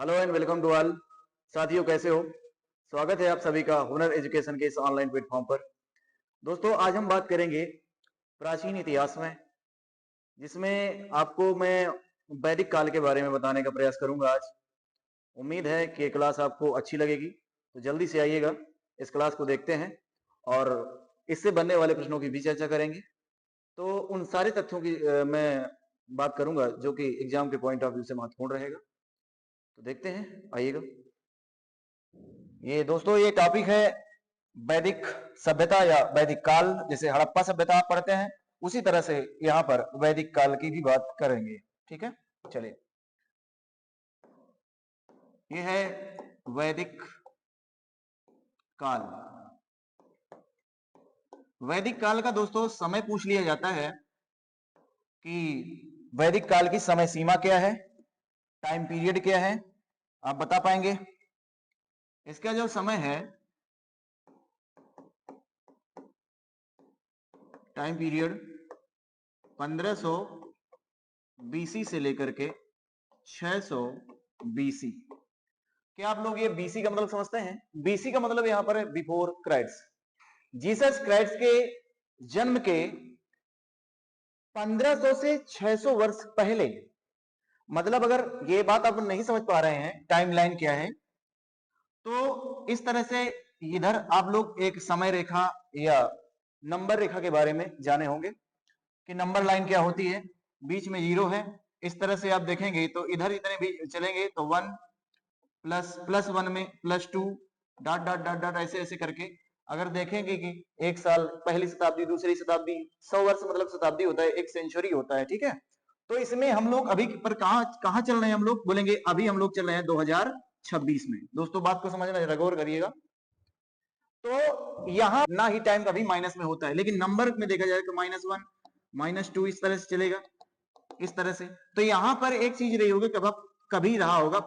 Hello and welcome to all. साथियों, कैसे हो? स्वागत है आप सभी का हुनर एजुकेशन के इस ऑनलाइन प्लेटफॉर्म पर। दोस्तों, आज हम बात करेंगे प्राचीन इतिहास में, जिसमें आपको मैं वैदिक काल के बारे में बताने का प्रयास करूंगा आज। उम्मीद है कि क्लास आपको अच्छी लगेगी, तो जल्दी से आइएगा, इस क्लास को देखते हैं और इससे बनने वाले प्रश्नों की भी चर्चा करेंगे। तो उन सारे तथ्यों की मैं बात करूंगा जो कि एग्जाम के पॉइंट ऑफ व्यू से महत्वपूर्ण रहेगा। तो देखते हैं, आइएगा। ये दोस्तों, ये टॉपिक है वैदिक सभ्यता या वैदिक काल। जैसे हड़प्पा सभ्यता आप पढ़ते हैं, उसी तरह से यहाँ पर वैदिक काल की भी बात करेंगे। ठीक है, चलिए। ये है वैदिक काल। वैदिक काल का दोस्तों समय पूछ लिया जाता है कि वैदिक काल की समय सीमा क्या है, टाइम पीरियड क्या है, आप बता पाएंगे? इसका जो समय है, टाइम पीरियड 1500 बीसी से लेकर के 600 बीसी। क्या आप लोग ये बीसी का मतलब समझते हैं? बीसी का मतलब यहां पर है बिफोर क्राइस्ट। जीसस क्राइस्ट के जन्म के 1500 से 600 वर्ष पहले। मतलब अगर ये बात आप नहीं समझ पा रहे हैं टाइमलाइन क्या है, तो इस तरह से इधर आप लोग एक समय रेखा या नंबर रेखा के बारे में जाने होंगे कि नंबर लाइन क्या होती है। बीच में जीरो है, इस तरह से आप देखेंगे तो इधर इतने भी चलेंगे तो 1 प्लस 1 में +2 डॉट डॉट डॉट डॉट ऐसे ऐसे करके अगर देखेंगे कि एक साल, पहली शताब्दी, दूसरी शताब्दी, 100 वर्ष मतलब शताब्दी होता है, एक सेंचुरी होता है। ठीक है, तो इसमें हम लोग अभी पर कहां कहां चल रहे हैं? हम लोग बोलेंगे अभी हम लोग चल रहे हैं 2026 में। दोस्तों, बात को समझना, जरा गौर करिएगा। तो यहां ना ही टाइम कभी माइनस में होता है, लेकिन नंबर में देखा जाए तो -1 -2 इस तरह से चलेगा, इस तरह से। तो यहां पर एक चीज रही होगी, कभी रहा होगा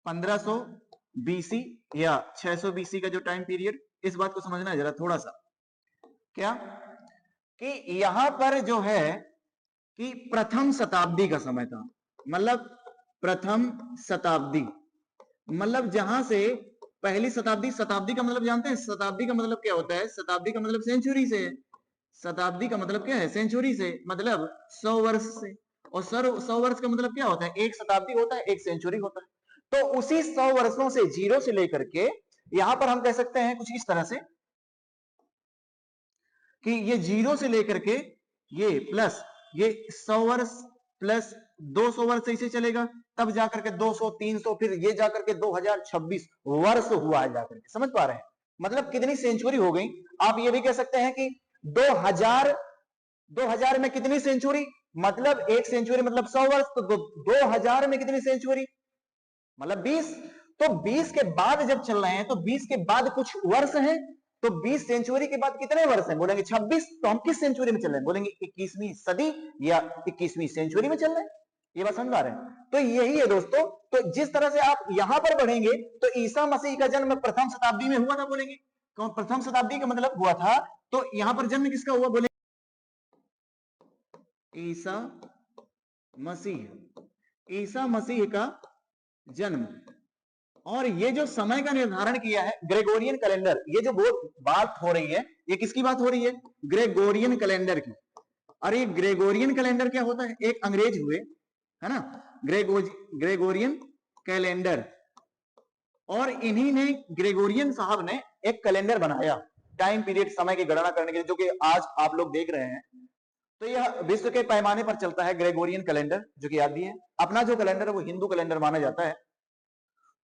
1500 बीसी या 600 बीसी का जो टाइम पीरियड। इस बात को समझना है जरा थोड़ा सा, क्या कि यहां पर जो है कि प्रथम शताब्दी का समय था। मतलब प्रथम शताब्दी मतलब जहां से पहली शताब्दी। शताब्दी का मतलब जानते हैं? शताब्दी का मतलब क्या होता है? शताब्दी का मतलब सेंचुरी से है। शताब्दी का मतलब क्या है? सेंचुरी से, मतलब 100 वर्ष से। और 100 वर्ष का मतलब क्या होता है? एक शताब्दी होता है, एक सेंचुरी होता है। तो उसी 100 वर्षों से, जीरो से लेकर के यहां पर हम कह सकते हैं कुछ इस तरह से कि ये जीरो से लेकर के ये प्लस ये 100 वर्ष प्लस 200 वर्ष ऐसे चलेगा, तब जाकर के 200 300, फिर ये जाकर के 2026 वर्ष हुआ है जाकर के। समझ पा रहे हैं? मतलब कितनी सेंचुरी हो गई। आप ये भी कह सकते हैं कि 2000 में कितनी सेंचुरी, मतलब एक सेंचुरी मतलब 100 वर्ष, तो 2000 में कितनी सेंचुरी मतलब 20। तो 20 के बाद जब चल रहे हैं तो 20 के बाद कुछ वर्ष हैं, तो 20 सेंचुरी के बाद कितने वर्ष हैं? बोलेंगे 26। तो हम किस सेंचुरी में चल रहे हैं? बोलेंगे 21वीं सदी या 21वीं सेंचुरी में चल रहे हैं। ये बात समझ आ रहे हैं? तो यही है दोस्तों। तो जिस तरह से आप यहां पर बढ़ेंगे तो ईसा मसीह का जन्म प्रथम शताब्दी में हुआ था। बोलेंगे कौन? प्रथम शताब्दी का मतलब हुआ था, तो यहां पर जन्म किसका हुआ? बोले ईसा मसीह। ईसा मसीह का जन्म। और ये जो समय का निर्धारण किया है ग्रेगोरियन कैलेंडर, ये जो बात हो रही है, ये किसकी बात हो रही है? ग्रेगोरियन कैलेंडर की। और ये ग्रेगोरियन कैलेंडर क्या होता है? एक अंग्रेज हुए, है ना, ग्रेगोरियन कैलेंडर। और इन्हीं ने, ग्रेगोरियन साहब ने एक कैलेंडर बनाया टाइम पीरियड, समय की गणना करने के लिए, जो कि आज आप लोग देख रहे हैं। तो यह विश्व के पैमाने पर चलता है ग्रेगोरियन कैलेंडर, जो कि याद भी है। अपना जो कैलेंडर है वो हिंदू कैलेंडर माना जाता है।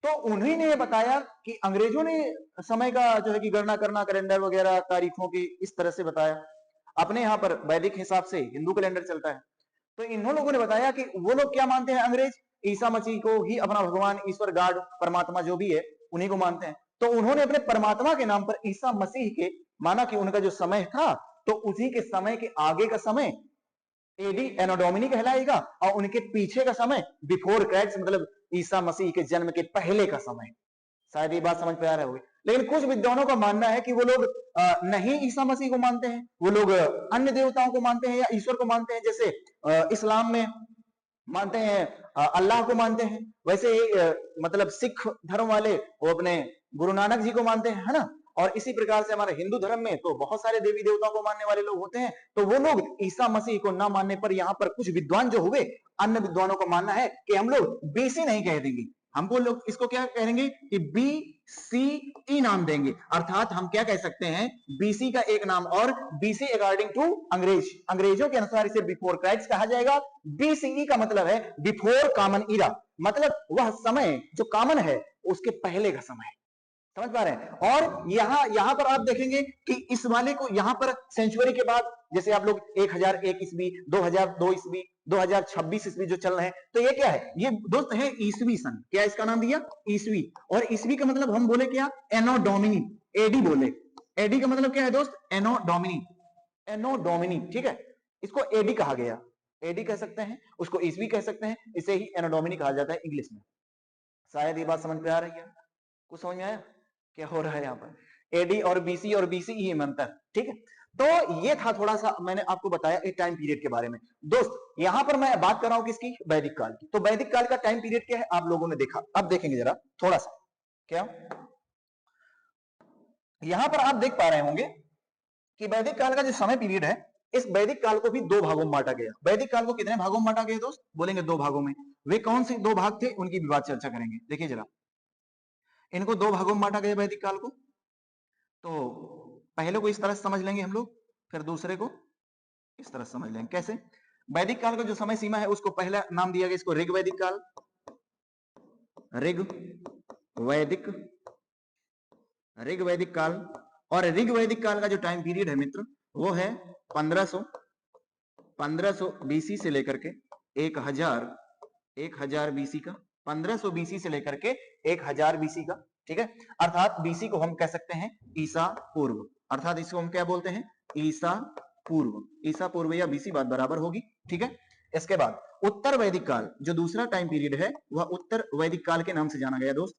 तो उन्हीं ने बताया कि अंग्रेजों ने समय का जो है कि गणना करना, कैलेंडर वगैरह तारीखों की इस तरह से बताया। अपने यहाँ पर वैदिक हिसाब से हिंदू कैलेंडर चलता है। तो इन लोगों ने बताया कि वो लोग क्या मानते हैं, अंग्रेज ईसा मसीह को ही अपना भगवान, ईश्वर, गॉड, परमात्मा जो भी है उन्हीं को मानते हैं। तो उन्होंने अपने परमात्मा के नाम पर ईसा मसीह के माना कि उनका जो समय था, तो उसी के समय के आगे का समय एडी एनो डोमिनी कहलाएगा, और उनके पीछे का समय बिफोर क्राइस्ट, मतलब ईसा मसीह के जन्म के पहले का समय। शायद ये बात समझ पे आ रही होगी। लेकिन कुछ विद्वानों का मानना है कि वो लोग नहीं ईसा मसीह को मानते हैं, वो लोग अन्य देवताओं को मानते हैं या ईश्वर को मानते हैं। जैसे इस्लाम में मानते हैं अल्लाह को मानते हैं, वैसे ही मतलब सिख धर्म वाले वो अपने गुरु नानक जी को मानते हैं, है ना। और इसी प्रकार से हमारे हिंदू धर्म में तो बहुत सारे देवी देवताओं को मानने वाले लोग होते हैं। तो वो लोग ईसा मसीह को ना मानने पर यहाँ पर कुछ विद्वान जो हुए, अन्य विद्वानों को मानना है कि हम लोग बीसी नहीं कह देंगे, हमको लोग इसको क्या कहेंगे कि BCE नाम देंगे। अर्थात हम क्या कह सकते हैं, BC का एक नाम, और BC अकॉर्डिंग टू अंग्रेजों के अनुसार इसे बिफोर क्राइस्ट कहा जाएगा। BCE का मतलब है बिफोर कॉमन ईरा, मतलब वह समय जो कॉमन है उसके पहले का समय, समझ पा रहे हैं। और यहां पर आप देखेंगे कि इस वाले को यहां पर सेंचुरी के बाद, जैसे आप लोग 1001 ईस्वी, 2002 ईस्वी, 2026 ईस्वी जो चल रहे हैं, तो ये क्या है, ये दोस्त है ईस्वी सन। क्या इसका नाम दिया, ईस्वी। और ईस्वी का मतलब हम बोले क्या, एनो डोमिनी, एडी बोले। एडी का मतलब क्या है दोस्त, एनो डोमिनी, एनो डोमिनी, ठीक है। इसको एडी कहा गया, एडी कह सकते हैं, उसको ईस्वी कह सकते हैं, इसे ही एनो डोमिनी कहा जाता है इंग्लिश में। शायद ये बात समझ में आ रही है, कुछ समझ में आया क्या हो रहा है यहाँ पर, एडी और बीसी और BCE में अंतर, ठीक है। तो ये था थोड़ा सा मैंने आपको बताया एक टाइम पीरियड के बारे में। दोस्त यहां पर मैं बात कर रहा हूं किसकी, वैदिक काल की। तो वैदिक काल का टाइम पीरियड क्या है आप लोगों ने देखा, अब देखेंगे जरा थोड़ा सा। क्या यहां पर आप देख पा रहे होंगे कि वैदिक काल का जो समय पीरियड है, इस वैदिक काल को भी दो भागों में बांटा गया। वैदिक काल को कितने भागों में बांटा गया दोस्त, बोलेंगे दो भागों में। वे कौन से दो भाग थे उनकी भी बात चर्चा करेंगे। देखिए जरा, इनको दो भागों में बांटा गया वैदिक काल को। तो पहले को इस तरह से समझ लेंगे हम लोग, फिर दूसरे को इस तरह समझ लेंगे। कैसे, वैदिक काल का जो समय सीमा है उसको पहला नाम दिया गया इसको ऋग वैदिक काल, ऋग वैदिक काल। और ऋग वैदिक काल का जो टाइम पीरियड है मित्र, वो है 1500 BC से लेकर के 1000 BC का, 1500 BC से लेकर के 1000 BC का, ठीक है। अर्थात BC को हम कह सकते हैं ईसा पूर्व, अर्थात इसको हम क्या बोलते हैं, ईसा पूर्व या BC बात बराबर होगी, ठीक है। इसके बाद उत्तर वैदिक काल जो दूसरा टाइम पीरियड है, वह उत्तर वैदिक काल के नाम से जाना गया दोस्त,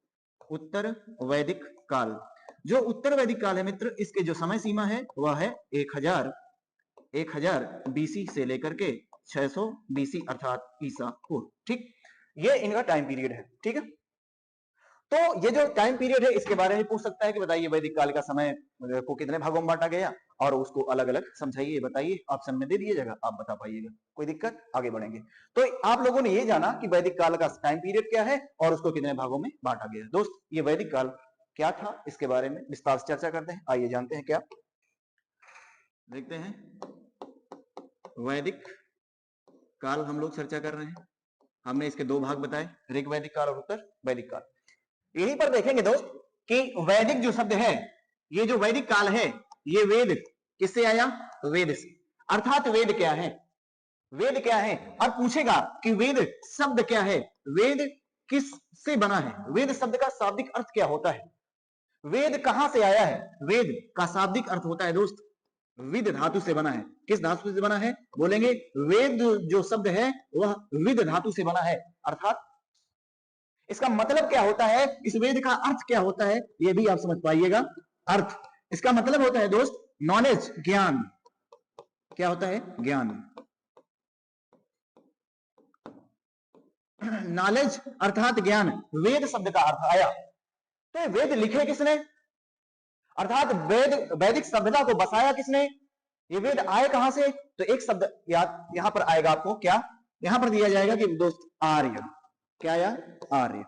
उत्तर वैदिक काल। जो उत्तर वैदिक काल है मित्र, इसके जो समय सीमा है वह है 1000 BC से लेकर के 600 BC अर्थात ईसा पूर्व, ठीक। ये इनका टाइम पीरियड है, ठीक है। तो ये जो टाइम पीरियड है इसके बारे में पूछ सकता है कि बताइए वैदिक काल का समय को कितने भागों में बांटा गया, और उसको अलग अलग समझाइए, बताइए, ऑप्शन में दे दीजिएगा, आप बता पाइएगा, कोई दिक्कत, आगे बढ़ेंगे। तो आप लोगों ने ये जाना कि वैदिक काल का टाइम पीरियड क्या है और उसको कितने भागों में बांटा गया। दोस्त ये वैदिक काल क्या था, इसके बारे में विस्तार से चर्चा करते हैं। आइए जानते हैं क्या, देखते हैं। वैदिक काल हम लोग चर्चा कर रहे हैं, हमने इसके दो भाग बताए, ऋग वैदिक काल और उत्तर वैदिक काल। यहीं पर देखेंगे दोस्त कि वैदिक जो शब्द है, ये जो वैदिक काल है, ये वेद किससे आया, वेद से। अर्थात वेद क्या है, वेद क्या है। अब पूछेगा कि वेद शब्द क्या है, वेद किस से बना है, वेद शब्द का शाब्दिक अर्थ क्या होता है, वेद कहां से आया है। वेद का शाब्दिक अर्थ होता है दोस्त, विद धातु से बना है। किस धातु से बना है, बोलेंगे वेद जो शब्द है वह विद धातु से बना है। अर्थात इसका मतलब क्या होता है, इस वेद का अर्थ क्या होता है, यह भी आप समझ पाइएगा। अर्थ इसका मतलब होता है दोस्त नॉलेज, ज्ञान। क्या होता है, ज्ञान, नॉलेज अर्थात ज्ञान, वेद शब्द का अर्थ आया। तो वेद लिखे किसने, अर्थात वेद वैदिक सभ्यता को बसाया किसने, ये वेद आए कहां से। तो एक शब्द याद यहां पर आएगा आपको, क्या यहां पर दिया जाएगा कि दोस्त आर्य। क्या आया, आर्य।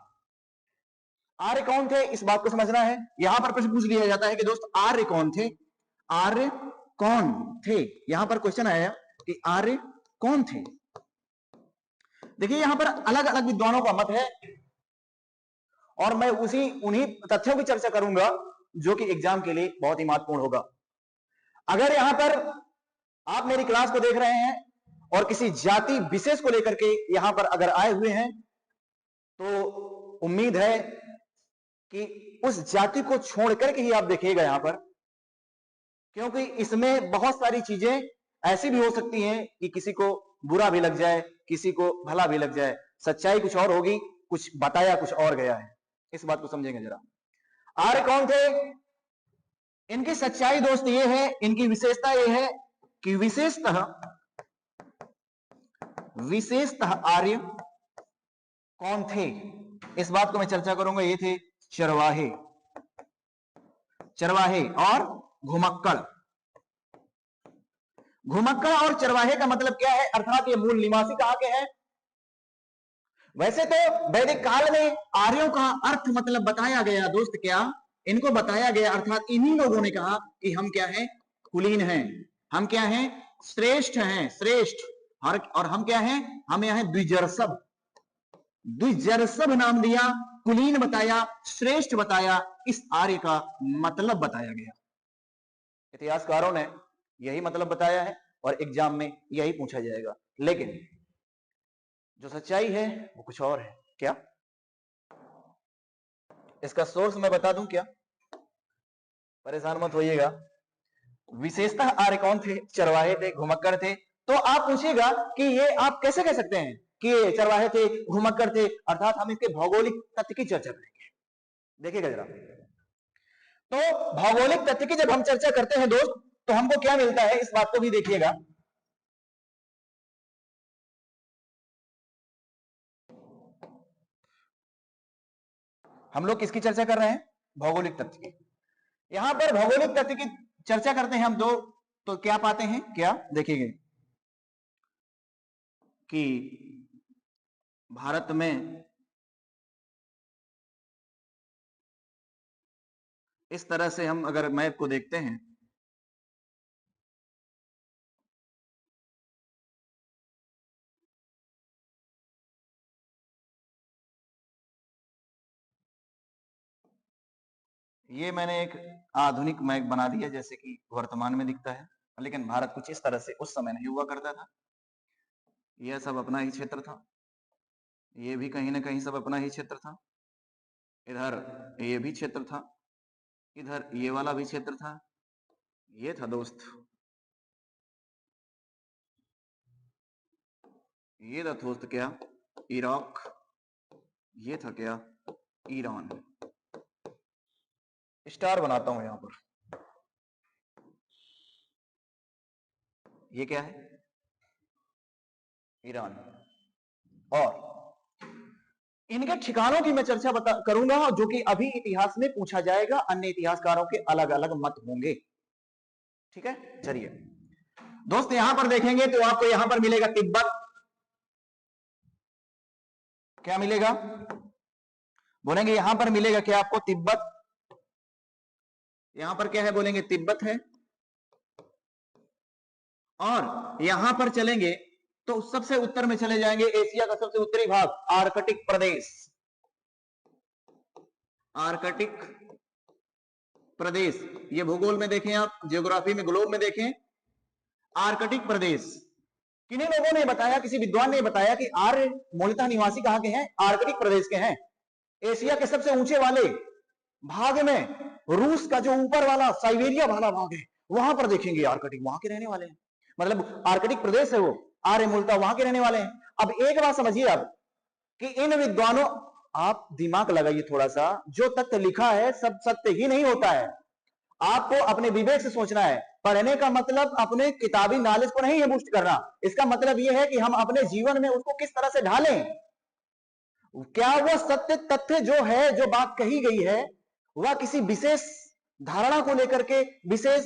आर्य कौन थे, इस बात को समझना है। यहां पर प्रश्न पूछ लिया जाता है कि दोस्त आर्य कौन थे, आर्य कौन थे। यहां पर क्वेश्चन आया कि आर्य कौन थे। देखिए यहां पर अलग अलग विद्वानों का मत है, और मैं उन्हीं तथ्यों की चर्चा करूंगा जो कि एग्जाम के लिए बहुत ही महत्वपूर्ण होगा। अगर यहां पर आप मेरी क्लास को देख रहे हैं और किसी जाति विशेष को लेकर के यहां पर अगर आए हुए हैं, तो उम्मीद है कि उस जाति को छोड़ करके ही आप देखिएगा यहां पर, क्योंकि इसमें बहुत सारी चीजें ऐसी भी हो सकती हैं कि किसी को बुरा भी लग जाए, किसी को भला भी लग जाए। सच्चाई कुछ और होगी, कुछ बताया कुछ और गया है, इस बात को समझेंगे जरा। आर्य कौन थे, इनकी सच्चाई दोस्त ये है, इनकी विशेषता ये है कि विशेषतः विशेषतः आर्य कौन थे, इस बात को मैं चर्चा करूंगा। ये थे चरवाहे, चरवाहे और घुमक्कड़। घुमक्कड़ और चरवाहे का मतलब क्या है, अर्थात ये मूल निवासी कहां के हैं। वैसे तो वैदिक काल में आर्यों का अर्थ मतलब बताया गया दोस्त, क्या इनको बताया गया, अर्थात इन्हीं लोगों ने कहा कि हम क्या हैं, कुलीन हैं, हम क्या हैं, श्रेष्ठ हैं, श्रेष्ठ। और हम क्या हैं, हम यहां हैं द्विजर्षभ, द्विजर्षभ नाम दिया, कुलीन बताया, श्रेष्ठ बताया, इस आर्य का मतलब बताया गया। इतिहासकारों ने यही मतलब बताया है और एग्जाम में यही पूछा जाएगा, लेकिन जो सच्चाई है वो कुछ और है। क्या इसका सोर्स मैं बता दूं क्या, परेशान मत होइएगा। विशेषतः आर्य कौन थे, चरवाहे थे, घुमक्कड़ थे। तो आप पूछिएगा कि ये आप कैसे कह सकते हैं कि ये चरवाहे थे, घुमक्कड़ थे, अर्थात हम इसके भौगोलिक तथ्य की चर्चा करेंगे। देखिएगा जरा, तो भौगोलिक तथ्य की जब हम चर्चा करते हैं दोस्त, तो हमको क्या मिलता है, इस बात को भी देखिएगा। हम लोग किसकी चर्चा कर रहे हैं, भौगोलिक तथ्य की। यहां पर भौगोलिक तथ्य की चर्चा करते हैं हम दो, तो क्या पाते हैं, क्या देखिए कि भारत में इस तरह से हम अगर मैप को देखते हैं, ये मैंने एक आधुनिक मैप बना दिया जैसे कि वर्तमान में दिखता है, लेकिन भारत कुछ इस तरह से उस समय नहीं हुआ करता था। यह सब अपना ही क्षेत्र था, ये भी कहीं ना कहीं सब अपना ही क्षेत्र था, इधर ये भी क्षेत्र था, इधर ये वाला भी क्षेत्र था। ये था दोस्त, ये था दोस्त क्या, इराक, ये था क्या, ईरान। स्टार बनाता हूं यहां पर, ये क्या है, ईरान। और इनके ठिकानों की मैं चर्चा करूंगा, जो कि अभी इतिहास में पूछा जाएगा, अन्य इतिहासकारों के अलग अलग मत होंगे। ठीक है, चलिए दोस्त, यहां पर देखेंगे तो आपको यहां पर मिलेगा तिब्बत। क्या मिलेगा, बोलेंगे यहां पर मिलेगा क्या आपको, तिब्बत। यहां पर क्या है, बोलेंगे तिब्बत है। और यहां पर चलेंगे तो सबसे उत्तर में चले जाएंगे, एशिया का सबसे उत्तरी भाग, आर्कटिक प्रदेश, आर्कटिक प्रदेश। ये भूगोल में देखें आप, ज्योग्राफी में, ग्लोब में देखें, आर्कटिक प्रदेश। किन्हीं लोगों ने बताया, किसी विद्वान ने बताया कि आर्य मूलतः निवासी कहां के हैं, आर्कटिक प्रदेश के हैं। एशिया के सबसे ऊंचे वाले भाग में, रूस का जो ऊपर वाला साइबेरिया वाला भाग है, वहां पर देखेंगे आर्कटिक, वहां के रहने वाले हैं, मतलब आर्कटिक प्रदेश है वो, आर्य मूलतः वहां के रहने वाले हैं। अब एक बात समझिए आप कि इन विद्वानों, आप दिमाग लगाइए थोड़ा सा, जो तथ्य लिखा है सब सत्य ही नहीं होता है, आपको अपने विवेक से सोचना है। पढ़ने का मतलब अपने किताबी नॉलेज को नहीं है बूस्ट करना, इसका मतलब यह है कि हम अपने जीवन में उसको किस तरह से ढालें। क्या वह सत्य तथ्य जो है, जो बात कही गई है, वह किसी विशेष धारणा को लेकर के, विशेष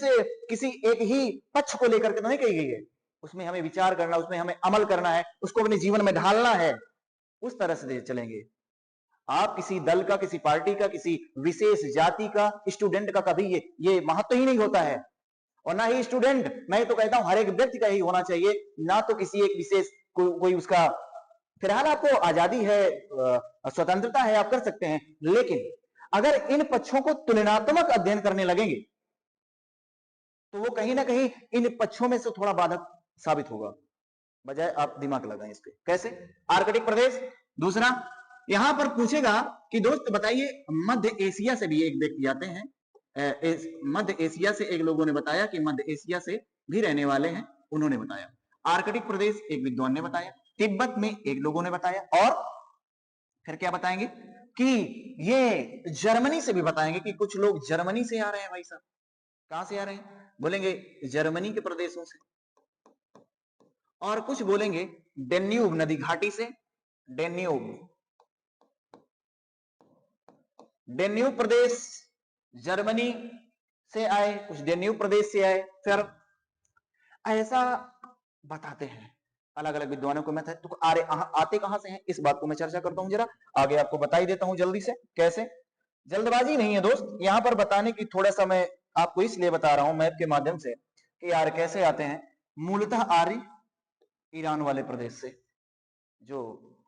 किसी एक ही पक्ष को लेकर के तो नहीं कही गई है, उसमें हमें विचार करना, उसमें हमें अमल करना है, उसको अपने जीवन में ढालना है, उस तरह से चलेंगे। आप किसी दल का, किसी पार्टी का, किसी विशेष जाति का, स्टूडेंट का कभी ये महत्व ही नहीं होता है। और ना ही स्टूडेंट, मैं तो कहता हूं हर एक व्यक्ति का ही होना चाहिए, ना तो किसी एक विशेष कोई उसका, फिलहाल आपको आजादी है, स्वतंत्रता है, आप कर सकते हैं, लेकिन अगर इन पक्षों को तुलनात्मक अध्ययन करने लगेंगे तो वो कहीं ना कहीं इन पक्षों में से थोड़ा बाधक साबित होगा, बजाय आप दिमाग लगाएं इस पे। कैसे, आर्कटिक प्रदेश। दूसरा, यहां पर पूछेगा कि दोस्त बताइए, मध्य एशिया से भी एक व्यक्ति आते हैं, मध्य एशिया से एक लोगों ने बताया कि मध्य एशिया से भी रहने वाले हैं, उन्होंने बताया। आर्कटिक प्रदेश एक विद्वान ने बताया, तिब्बत में एक लोगों ने बताया, और फिर क्या बताएंगे कि ये जर्मनी से भी बताएंगे कि कुछ लोग जर्मनी से आ रहे हैं। भाई साहब कहां से आ रहे हैं, बोलेंगे जर्मनी के प्रदेशों से, और कुछ बोलेंगे डेन्यूब नदी घाटी से, डेन्यूब प्रदेश जर्मनी से आए, कुछ डेन्यूब प्रदेश से आए, फिर ऐसा बताते हैं अलग अलग विद्वानों को मेथड। तो आते कहां से हैं, इस बात को मैं चर्चा करता हूं, जरा आगे आपको बता ही देता हूं जल्दी से। कैसे, जल्दबाजी नहीं है दोस्त, यहां पर बताने की थोड़ा सा मैं आपको इसलिए बता रहा हूं मैप के माध्यम से कि यार कैसे आते हैं। मूलतः आर्य ईरान वाले प्रदेश से, जो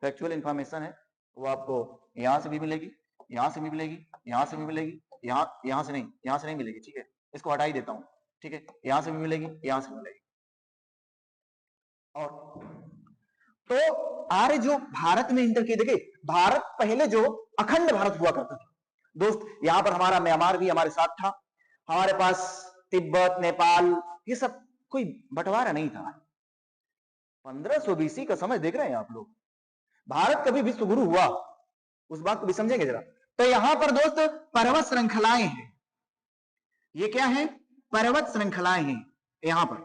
फैक्चुअल इंफॉर्मेशन है वो आपको यहां से भी मिलेगी, यहां से भी मिलेगी, यहां से भी मिलेगी, यहां से नहीं मिलेगी, ठीक है, इसको हटा ही देता हूं, ठीक है, यहां से भी मिलेगी, यहां से मिलेगी। और तो आर्य जो भारत में इंटर किए, देखिए भारत पहले जो अखंड भारत हुआ करता था दोस्त, यहां पर हमारा म्यांमार भी हमारे साथ था, हमारे पास तिब्बत, नेपाल, ये सब कोई बंटवारा नहीं था। 1500 बीसी का समय देख रहे हैं आप लोग, भारत कभी विश्व गुरु हुआ, उस बात को भी समझेंगे जरा। तो यहां पर दोस्त पर्वत श्रृंखलाएं हैं, ये क्या है, पर्वत श्रृंखलाएं हैं यहां पर,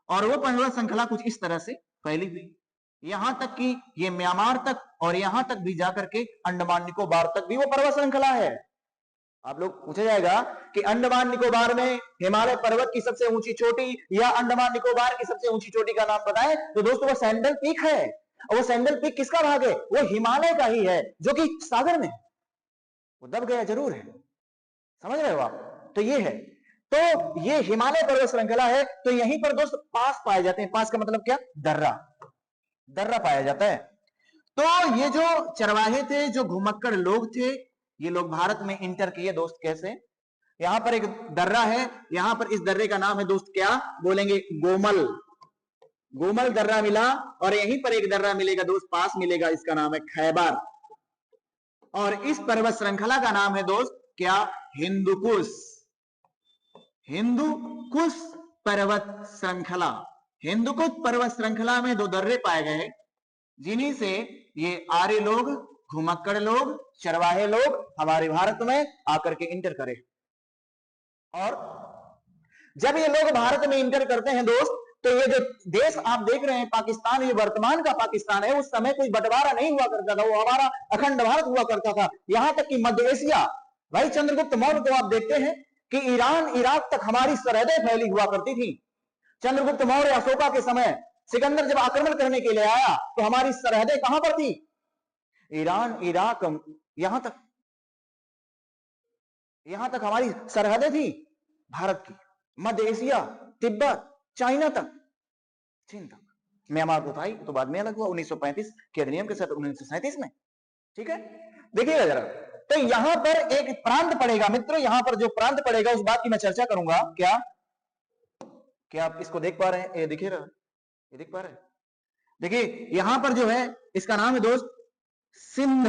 और वो पर्वत श्रृंखला कुछ इस तरह से फैली हुई, यहां तक कि ये म्यांमार तक और यहां तक भी जाकर के अंडमान निकोबार तक भी वो पर्वत श्रृंखला है। आप लोग पूछा जाएगा कि अंडमान निकोबार में हिमालय पर्वत की सबसे ऊंची चोटी या अंडमान निकोबार की सबसे ऊंची चोटी का नाम बताएं, तो दोस्तों वो सैंडल पीक है। और वो सैंडल पीक किसका भाग है, वो हिमालय का ही है, जो कि सागर में, वो दब गया जरूर है, समझ रहे हो आप। तो ये है, तो ये हिमालय पर्वत श्रृंखला है, तो यहीं पर दोस्त पास पाए जाते हैं, पास का मतलब क्या, दर्रा पाया जाता है। तो ये जो चरवाहे थे, जो घुमक्कड़ लोग थे, ये लोग भारत में इंटर किए दोस्त, कैसे, यहां पर एक दर्रा है, यहां पर इस दर्रे का नाम है दोस्त, क्या बोलेंगे, गोमल दर्रा मिला, और यहीं पर एक दर्रा मिलेगा दोस्त, पास मिलेगा, इसका नाम है खैबर, और इस पर्वत श्रृंखला का नाम है दोस्त क्या, हिंदुकुश पर्वत श्रृंखला। हिंदुकुश पर्वत श्रृंखला में दो दर्रे पाए गए, जिन्हीं से ये आर्य लोग, घुमक्कड़ लोग, चरवाहे लोग हमारे भारत में आकर के इंटर करे। और जब ये लोग भारत में इंटर करते हैं दोस्त, तो ये जो देश आप देख रहे हैं पाकिस्तान, ये वर्तमान का पाकिस्तान है, उस समय कोई बंटवारा नहीं हुआ करता था, वो हमारा अखंड भारत हुआ करता था। यहां तक कि मध्य एशिया, भाई चंद्रगुप्त मौर्य को आप देखते हैं कि ईरान इराक तक हमारी सरहदें फैली हुआ करती थी। चंद्रगुप्त मौर्य अशोका के समय सिकंदर जब आक्रमण करने के लिए आया, तो हमारी सरहदें कहां पर थी, ईरान इराक, यहां तक हमारी सरहदें थी भारत की, मध्य एशिया, तिब्बत, चाइना तक, चीन तक, म्यांमार तो था ही, तो बाद में अलग हुआ 1935 के अधिनियम के साथ 1937 में, ठीक है। देखिएगा जरा, तो यहां पर एक प्रांत पड़ेगा मित्रों, यहां पर जो प्रांत पड़ेगा उस बात की मैं चर्चा करूंगा। क्या आप इसको देख पा रहे हैं, ये दिखे रहा, ये दिख पा रहे हैं, देखिए यहां पर जो है इसका नाम है दोस्त सिंध,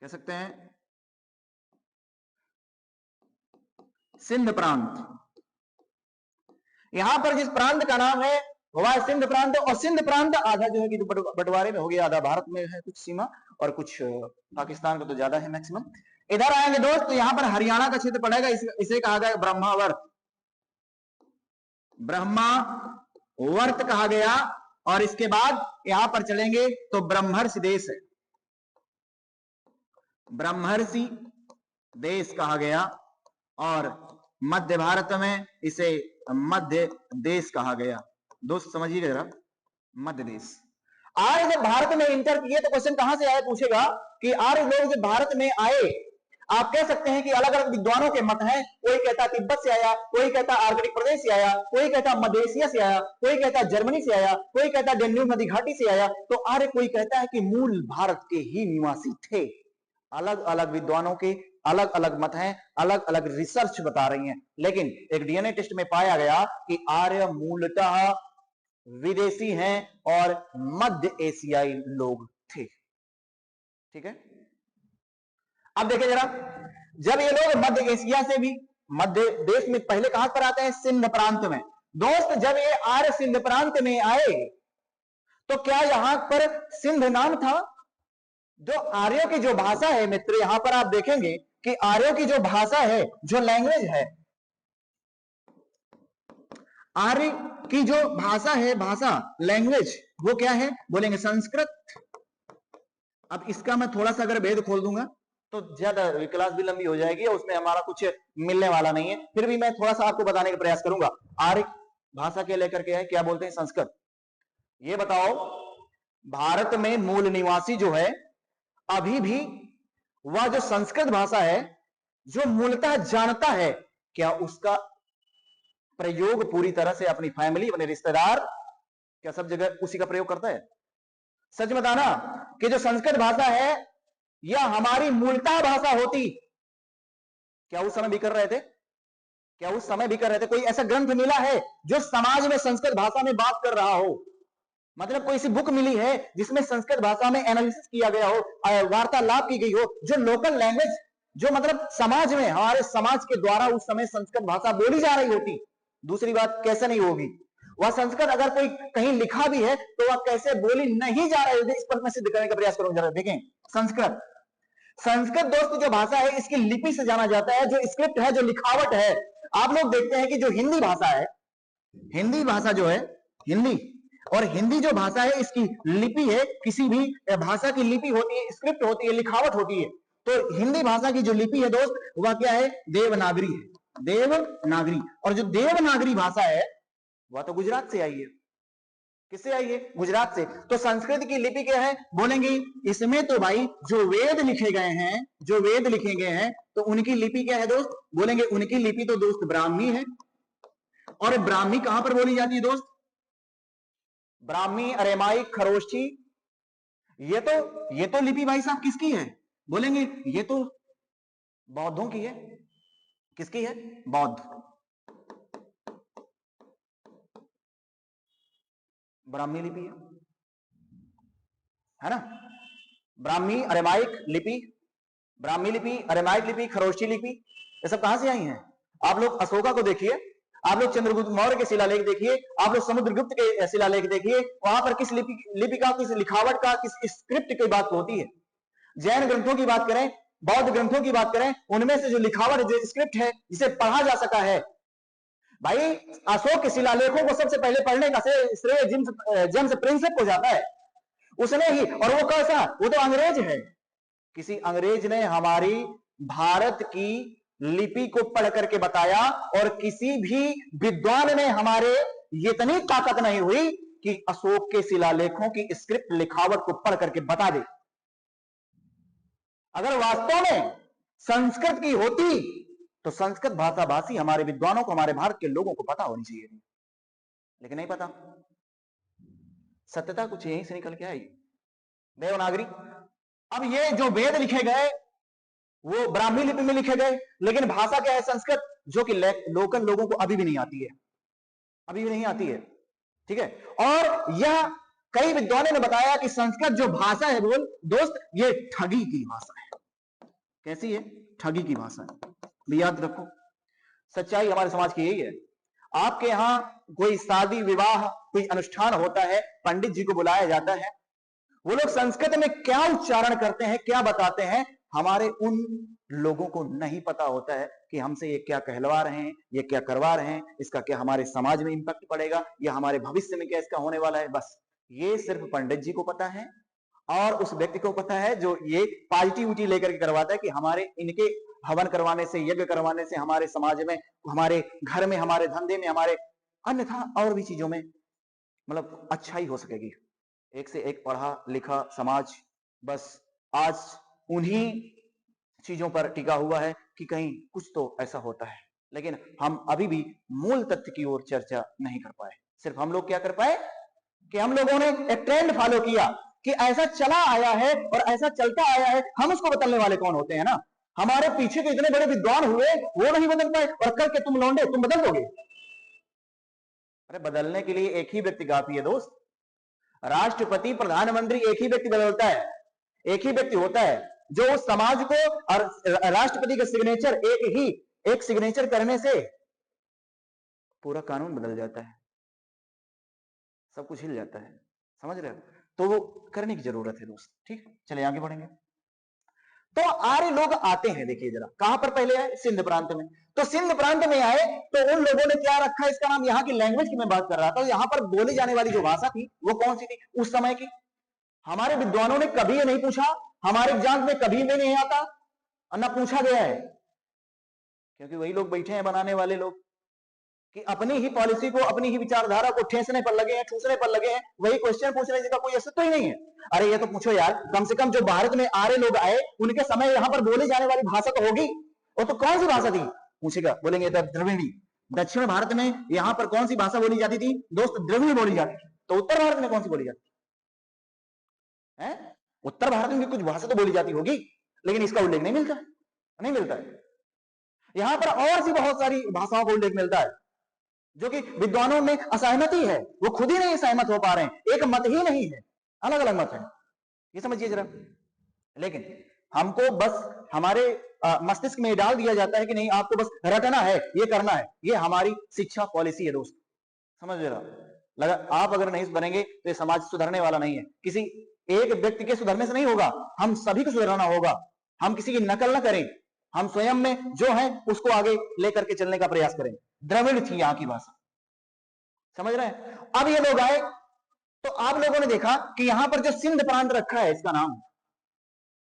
कह सकते हैं सिंध प्रांत। यहां पर जिस प्रांत का नाम है वह सिंध प्रांत, और सिंध प्रांत आधा जो है कि बंटवारे में हो गया, आधा भारत में है कुछ सीमा, और कुछ पाकिस्तान का तो ज्यादा है मैक्सिमम। इधर आएंगे दोस्त, तो यहां पर हरियाणा का क्षेत्र पड़ेगा, इसे कहा गया ब्रह्मावर्त, ब्रह्मावर्त कहा गया। और इसके बाद यहां पर चलेंगे तो ब्रह्मर्षि देश है, ब्रह्मर्षि देश कहा गया, और मध्य भारत में इसे मध्य देश कहा गया। दोस्त समझिएगा जरा, मध्य देश। आर्य जब भारत में इंटर किए तो क्वेश्चन कहां से आया, पूछेगा कि आर्य लोग जब भारत में आए, आप कह सकते हैं कि अलग अलग विद्वानों के मत हैं, कोई कहता तिब्बत से आया, कोई कहता आर्कटिक प्रदेश से आया, कोई कहता मध्य एशिया से आया, कोई कहता जर्मनी से आया, कोई कहता डेन्यूब नदी घाटी से आया, तो आर्य कोई कहता है कि मूल भारत के ही निवासी थे। अलग अलग विद्वानों के अलग अलग मत हैं, अलग अलग रिसर्च बता रही हैं, लेकिन एक डीएनए टेस्ट में पाया गया कि आर्य मूलतः विदेशी हैं और मध्य एशियाई लोग थे, ठीक है। अब देखिए जरा, जब ये लोग मध्य एशिया से भी मध्य देश में पहले कहां पर आते हैं, सिंध प्रांत में। दोस्त जब ये आर्य सिंध प्रांत में आए तो क्या यहां पर सिंध नाम था, जो आर्यों की जो भाषा है मित्र, यहां पर आप देखेंगे कि आर्यों की जो भाषा है, जो लैंग्वेज है, आर्य कि जो भाषा है, भाषा लैंग्वेज, वो क्या है? बोलेंगे संस्कृत। अब इसका मैं थोड़ा सा अगर भेद खोल दूंगा तो ज्यादा क्लास भी लंबी हो जाएगी और उसमें हमारा कुछ मिलने वाला नहीं है। फिर भी मैं थोड़ा सा आपको बताने का प्रयास करूंगा। आर्य भाषा के लेकर के है, क्या बोलते हैं? संस्कृत। ये बताओ, भारत में मूल निवासी जो है, अभी भी वह जो संस्कृत भाषा है, जो मूलतः जानता है, क्या उसका प्रयोग पूरी तरह से अपनी फैमिली, अपने रिश्तेदार, क्या सब जगह उसी का प्रयोग करता है? सच बताना कि जो संस्कृत भाषा है यह हमारी मूलतः भाषा होती, क्या उस समय भी कर रहे थे? क्या उस समय भी कर रहे थे? कोई ऐसा ग्रंथ मिला है जो समाज में संस्कृत भाषा में बात कर रहा हो? मतलब कोई सी बुक मिली है जिसमें संस्कृत भाषा में एनालिसिस किया गया हो, वार्तालाप की गई हो, जो लोकल लैंग्वेज, जो मतलब समाज में, हमारे समाज के द्वारा उस समय संस्कृत भाषा बोली जा रही होती? दूसरी बात, कैसे नहीं होगी? वह संस्कृत अगर कोई कहीं लिखा भी है तो वह कैसे बोली नहीं जा रही होगी? इस पर मैं सिद्ध करने का प्रयास करूंगा। जरा देखें, संस्कृत, संस्कृत दोस्त जो भाषा है, इसकी लिपि से जाना जाता है, जो स्क्रिप्ट है, जो लिखावट है। आप लोग देखते हैं कि जो हिंदी भाषा है, हिंदी भाषा जो है, हिंदी और हिंदी जो भाषा है, इसकी लिपि है, किसी भी भाषा की लिपि होती है, स्क्रिप्ट होती है, लिखावट होती है। तो हिंदी भाषा की जो लिपि है दोस्त, वह क्या है? देवनागरी है, देवनागरी। और जो देवनागरी भाषा है वह तो गुजरात से आई है। किससे आई है? गुजरात से। तो संस्कृत की लिपि क्या है? बोलेंगे इसमें तो भाई जो वेद लिखे गए हैं, जो वेद लिखे गए हैं, तो उनकी लिपि क्या है दोस्त? बोलेंगे उनकी लिपि तो दोस्त ब्राह्मी है। और ब्राह्मी कहां पर बोली जाती है दोस्त? ब्राह्मी, अरेमाइक, खरोष्ठी। ये तो लिपि भाई साहब किसकी है? बोलेंगे ये तो बौद्धों की है। किसकी है? बौद्ध। ब्राह्मी लिपि है ना? ब्राह्मी, अरेमाइक लिपि, ब्राह्मी लिपि, अरेमाइक लिपि, खरोष्ठी लिपि, ये सब कहां से आई हैं? आप लोग अशोका को देखिए, आप लोग चंद्रगुप्त मौर्य के शिलालेख देखिए, आप लोग समुद्रगुप्त के शिलालेख देखिए, वहां पर किस लिपि का, किस लिखावट का, किस स्क्रिप्ट की बात होती है। जैन ग्रंथों की बात करें, बौद्ध ग्रंथों की बात करें, उनमें से जो लिखावट, जो स्क्रिप्ट है, जिसे पढ़ा जा सका है, भाई अशोक के शिलालेखों को सबसे पहले पढ़ने का श्रेय जेम्स प्रिंसेप को जाता है। उसने ही, और वो कैसा? वो तो अंग्रेज है। किसी अंग्रेज ने हमारी भारत की लिपि को पढ़ करके बताया, और किसी भी विद्वान ने हमारे इतनी ताकत नहीं हुई कि अशोक के शिलालेखों की स्क्रिप्ट, लिखावट को पढ़ करके बता दे। अगर वास्तव में संस्कृत की होती तो संस्कृत भाषा भाषी हमारे विद्वानों को, हमारे भारत के लोगों को पता होनी चाहिए थी, लेकिन नहीं पता। सत्यता कुछ यहीं से निकल के आई, देवनागरी। अब ये जो वेद लिखे गए वो ब्राह्मी लिपि में लिखे गए, लेकिन भाषा क्या है? संस्कृत, जो कि लोकल लोगों को अभी भी नहीं आती है, अभी भी नहीं आती है। ठीक है? और यह कई विद्वानों ने बताया कि संस्कृत जो भाषा है, बोल दोस्त, ये ठगी की भाषा है। कैसी है? ठगी की भाषा है। भी याद रखो, सच्चाई हमारे समाज की यही है। आपके यहां कोई शादी विवाह, कोई अनुष्ठान होता है, पंडित जी को बुलाया जाता है, वो लोग संस्कृत में क्या उच्चारण करते हैं, क्या बताते हैं, हमारे उन लोगों को नहीं पता होता है कि हमसे ये क्या कहलवा रहे हैं, ये क्या करवा रहे हैं, इसका क्या हमारे समाज में इंपैक्ट पड़ेगा, या हमारे भविष्य में क्या इसका होने वाला है। बस ये सिर्फ पंडित जी को पता है, और उस व्यक्ति को पता है जो ये पॉजिटिविटी लेकर के करवाता है कि हमारे इनके हवन करवाने से, यज्ञ करवाने से हमारे समाज में, हमारे घर में, हमारे धंधे में, हमारे अन्यथा और भी चीजों में मतलब अच्छाई हो सकेगी। एक से एक पढ़ा लिखा समाज बस आज उन्हीं चीजों पर टिका हुआ है कि कहीं कुछ तो ऐसा होता है, लेकिन हम अभी भी मूल तथ्य की ओर चर्चा नहीं कर पाए। सिर्फ हम लोग क्या कर पाए कि हम लोगों ने एक ट्रेंड फॉलो किया कि ऐसा चला आया है और ऐसा चलता आया है, हम उसको बदलने वाले कौन होते हैं ना? हमारे पीछे तो इतने बड़े विद्वान हुए, वो नहीं बदल पाए, और करके तुम लौंडे, तुम बदल दोगे? अरे बदलने के लिए एक ही व्यक्ति काफी है दोस्त। राष्ट्रपति, प्रधानमंत्री, एक ही व्यक्ति बदलता है, एक ही व्यक्ति होता है जो उस समाज को, और राष्ट्रपति का सिग्नेचर, एक सिग्नेचर करने से पूरा कानून बदल जाता है, सब कुछ हिल जाता है। समझ रहे हो? तो वो करने की जरूरत है दोस्त। ठीक, चले आगे बढ़ेंगे। तो आर्य लोग आते हैं, देखिए जरा कहां पर पहले आए, सिंध प्रांत में। तो सिंध प्रांत में आए तो उन लोगों ने क्या रखा, इसका नाम, यहाँ की लैंग्वेज की मैं बात कर रहा था, यहाँ पर बोली जाने वाली जो भाषा थी वो कौन सी थी उस समय की। हमारे विद्वानों ने कभी ये नहीं पूछा, हमारे एग्जाम में कभी भी नहीं आता और ना पूछा गया है, क्योंकि वही लोग बैठे हैं बनाने वाले लोग कि अपनी ही पॉलिसी को, अपनी ही विचारधारा को ठेसने पर लगे हैं, ठूसने पर लगे हैं, वही क्वेश्चन पूछने जिसका कोई अस्तित्व ही नहीं है। अरे ये तो पूछो यार, कम से कम जो भारत में आर्य लोग आए उनके समय यहां पर बोली जाने वाली भाषा तो होगी, वो तो कौन सी भाषा थी पूछेगा, बोलेंगे द्रविड़ी। दक्षिण भारत में यहां पर कौन सी भाषा बोली जाती थी दोस्त, द्रविड़ी बोली जाती थी। तो उत्तर भारत में कौन सी बोली जाती है? उत्तर भारत में भी कुछ भाषा तो बोली जाती होगी, लेकिन इसका उल्लेख नहीं मिलता, नहीं मिलता है। यहां पर और सी बहुत सारी भाषाओं का उल्लेख मिलता है जो कि विद्वानों में असहमति है, वो खुद ही नहीं सहमत हो पा रहे हैं, एक मत ही नहीं है, अलग अलग मत है, ये समझिए जरा। लेकिन हमको बस हमारे मस्तिष्क में डाल दिया जाता है कि नहीं आपको बस रटना है, ये करना है, ये हमारी शिक्षा पॉलिसी है दोस्त, समझ रहे लगा। आप अगर नहीं सुधरेंगे तो ये समाज सुधरने वाला नहीं है, किसी एक व्यक्ति के सुधरने से नहीं होगा, हम सभी को सुधरना होगा। हम किसी की नकल ना करें, हम स्वयं में जो है उसको आगे लेकर के चलने का प्रयास करें। द्रविड़ थी यहाँ की भाषा, समझ रहे हैं। अब ये लोग आए तो आप लोगों ने देखा कि यहां पर जो सिंध प्रांत रखा है इसका नाम,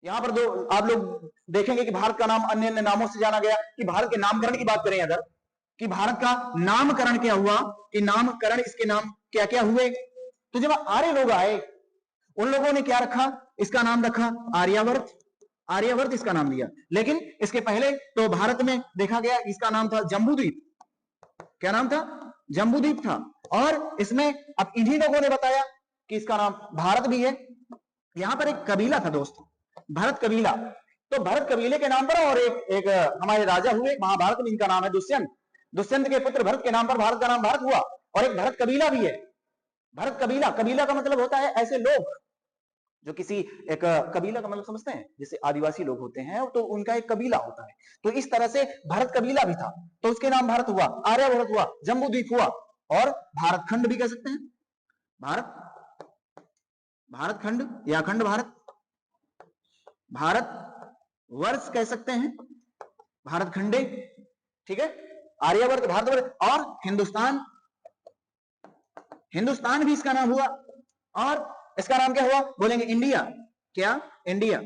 यहां पर दो आप लोग देखेंगे कि भारत का नाम अन्य अन्य नामों से जाना गया। कि भारत के नामकरण की बात करें अगर, कि भारत का नामकरण क्या हुआ, कि नामकरण इसके नाम क्या क्या हुए, तो जब आर्य लोग आए उन लोगों ने क्या रखा, इसका नाम रखा आर्यावर्त, आर्यावर्त इसका नाम दिया। लेकिन इसके पहले तो भारत में देखा गया इसका नाम था जम्बूद्वीप, क्या नाम था, जम्बूद्वीप था। और इसमें अब इन्हीं लोगों ने बताया कि इसका नाम भारत भी है। यहां पर एक कबीला था दोस्त, भरत कबीला, तो भरत कबीले के नाम पर और एक हमारे राजा हुए महाभारत में, इनका नाम है दुष्यंत। दुष्यंत के पुत्र भरत के नाम पर भारत का नाम भारत हुआ। और एक भरत कबीला भी है, भरत कबीला, कबीला का मतलब होता है ऐसे लोग जो किसी एक कबीला का मतलब समझते हैं, जैसे आदिवासी लोग होते हैं तो उनका एक कबीला होता है, तो इस तरह से भरत कबीला भी था, तो उसके नाम भारत हुआ, आर्यभरत हुआ, जम्बूद्वीप हुआ, और भारत खंड भी कह सकते हैं, भारत, भारत खंड या अखंड भारत, भारत वर्ष कह सकते हैं, भारत खंडे, ठीक है, आर्यवर्त, भारतवर्ष, और हिंदुस्तान, हिंदुस्तान भी इसका नाम हुआ। और इसका नाम क्या हुआ, बोलेंगे इंडिया, क्या, इंडिया।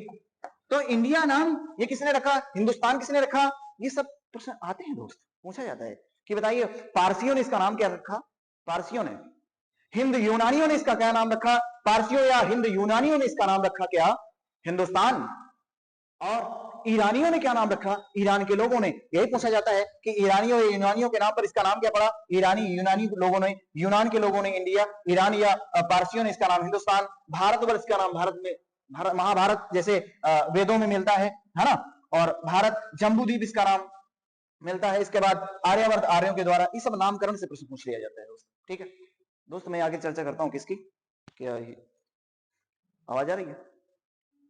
तो इंडिया नाम ये किसने रखा, हिंदुस्तान किसने रखा, ये सब प्रश्न आते हैं दोस्त, पूछा जाता है कि बताइए पारसियों ने इसका नाम क्या रखा, पारसियों ने, हिंद यूनानियों ने इसका क्या नाम रखा, पारसियों या हिंद यूनानियों ने इसका नाम रखा क्या, हिंदुस्तान। और ईरानियों ने क्या नाम रखा, ईरान के लोगों ने, यही पूछा जाता है कि ईरानियों या यूनानियों के नाम पर इसका नाम क्या पड़ा, ईरानी, यूनानी लोगों ने, यूनान के लोगों ने इंडिया, ईरान या पारसियों ने इसका नाम हिंदुस्तान, भारतवर्ष का नाम भारत में, महाभारत जैसे वेदों में मिलता है ना, और भारत, जम्बूद्वीप इसका नाम मिलता है। इसके बाद आर्यवर्त, आर्यों के द्वारा, इस सब नामकरण से प्रश्न पूछ लिया जाता है दोस्त, ठीक है दोस्त। मैं आगे चर्चा करता हूं किसकी, क्या आवाज आ रही है,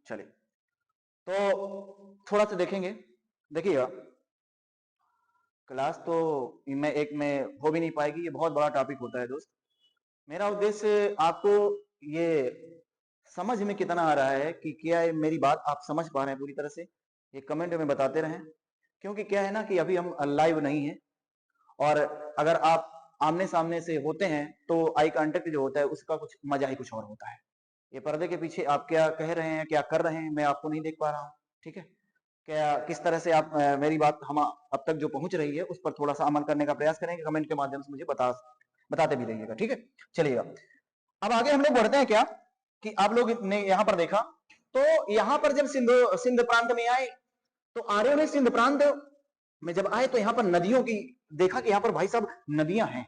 चलिए तो थोड़ा सा देखेंगे, देखिएगा क्लास तो मैं एक में हो भी नहीं पाएगी, ये बहुत बड़ा टॉपिक होता है दोस्त। मेरा उद्देश्य आपको ये समझ में कितना आ रहा है कि क्या मेरी बात आप समझ पा रहे हैं पूरी तरह से, ये कमेंट में बताते रहें, क्योंकि क्या है ना कि अभी हम लाइव नहीं है, और अगर आप आमने सामने से होते हैं तो आई कांटेक्ट जो होता है उसका कुछ मजा ही कुछ और होता है। ये पर्दे के पीछे आप क्या कह रहे हैं, क्या कर रहे हैं, मैं आपको नहीं देख पा रहा हूँ, ठीक है। क्या किस तरह से आप मेरी बात हम अब तक जो पहुंच रही है उस पर थोड़ा सा अमल करने का प्रयास करेंगे, कमेंट के माध्यम से मुझे बताते भी रहिएगा, ठीक है। चलिएगा अब आगे हम लोग बढ़ते हैं, क्या कि आप लोग ने यहाँ पर देखा, तो यहाँ पर जब सिंध प्रांत में आए तो आर्यों ने सिंध प्रांत में जब आए तो यहाँ पर नदियों की देखा कि यहाँ पर भाई साहब नदियां हैं,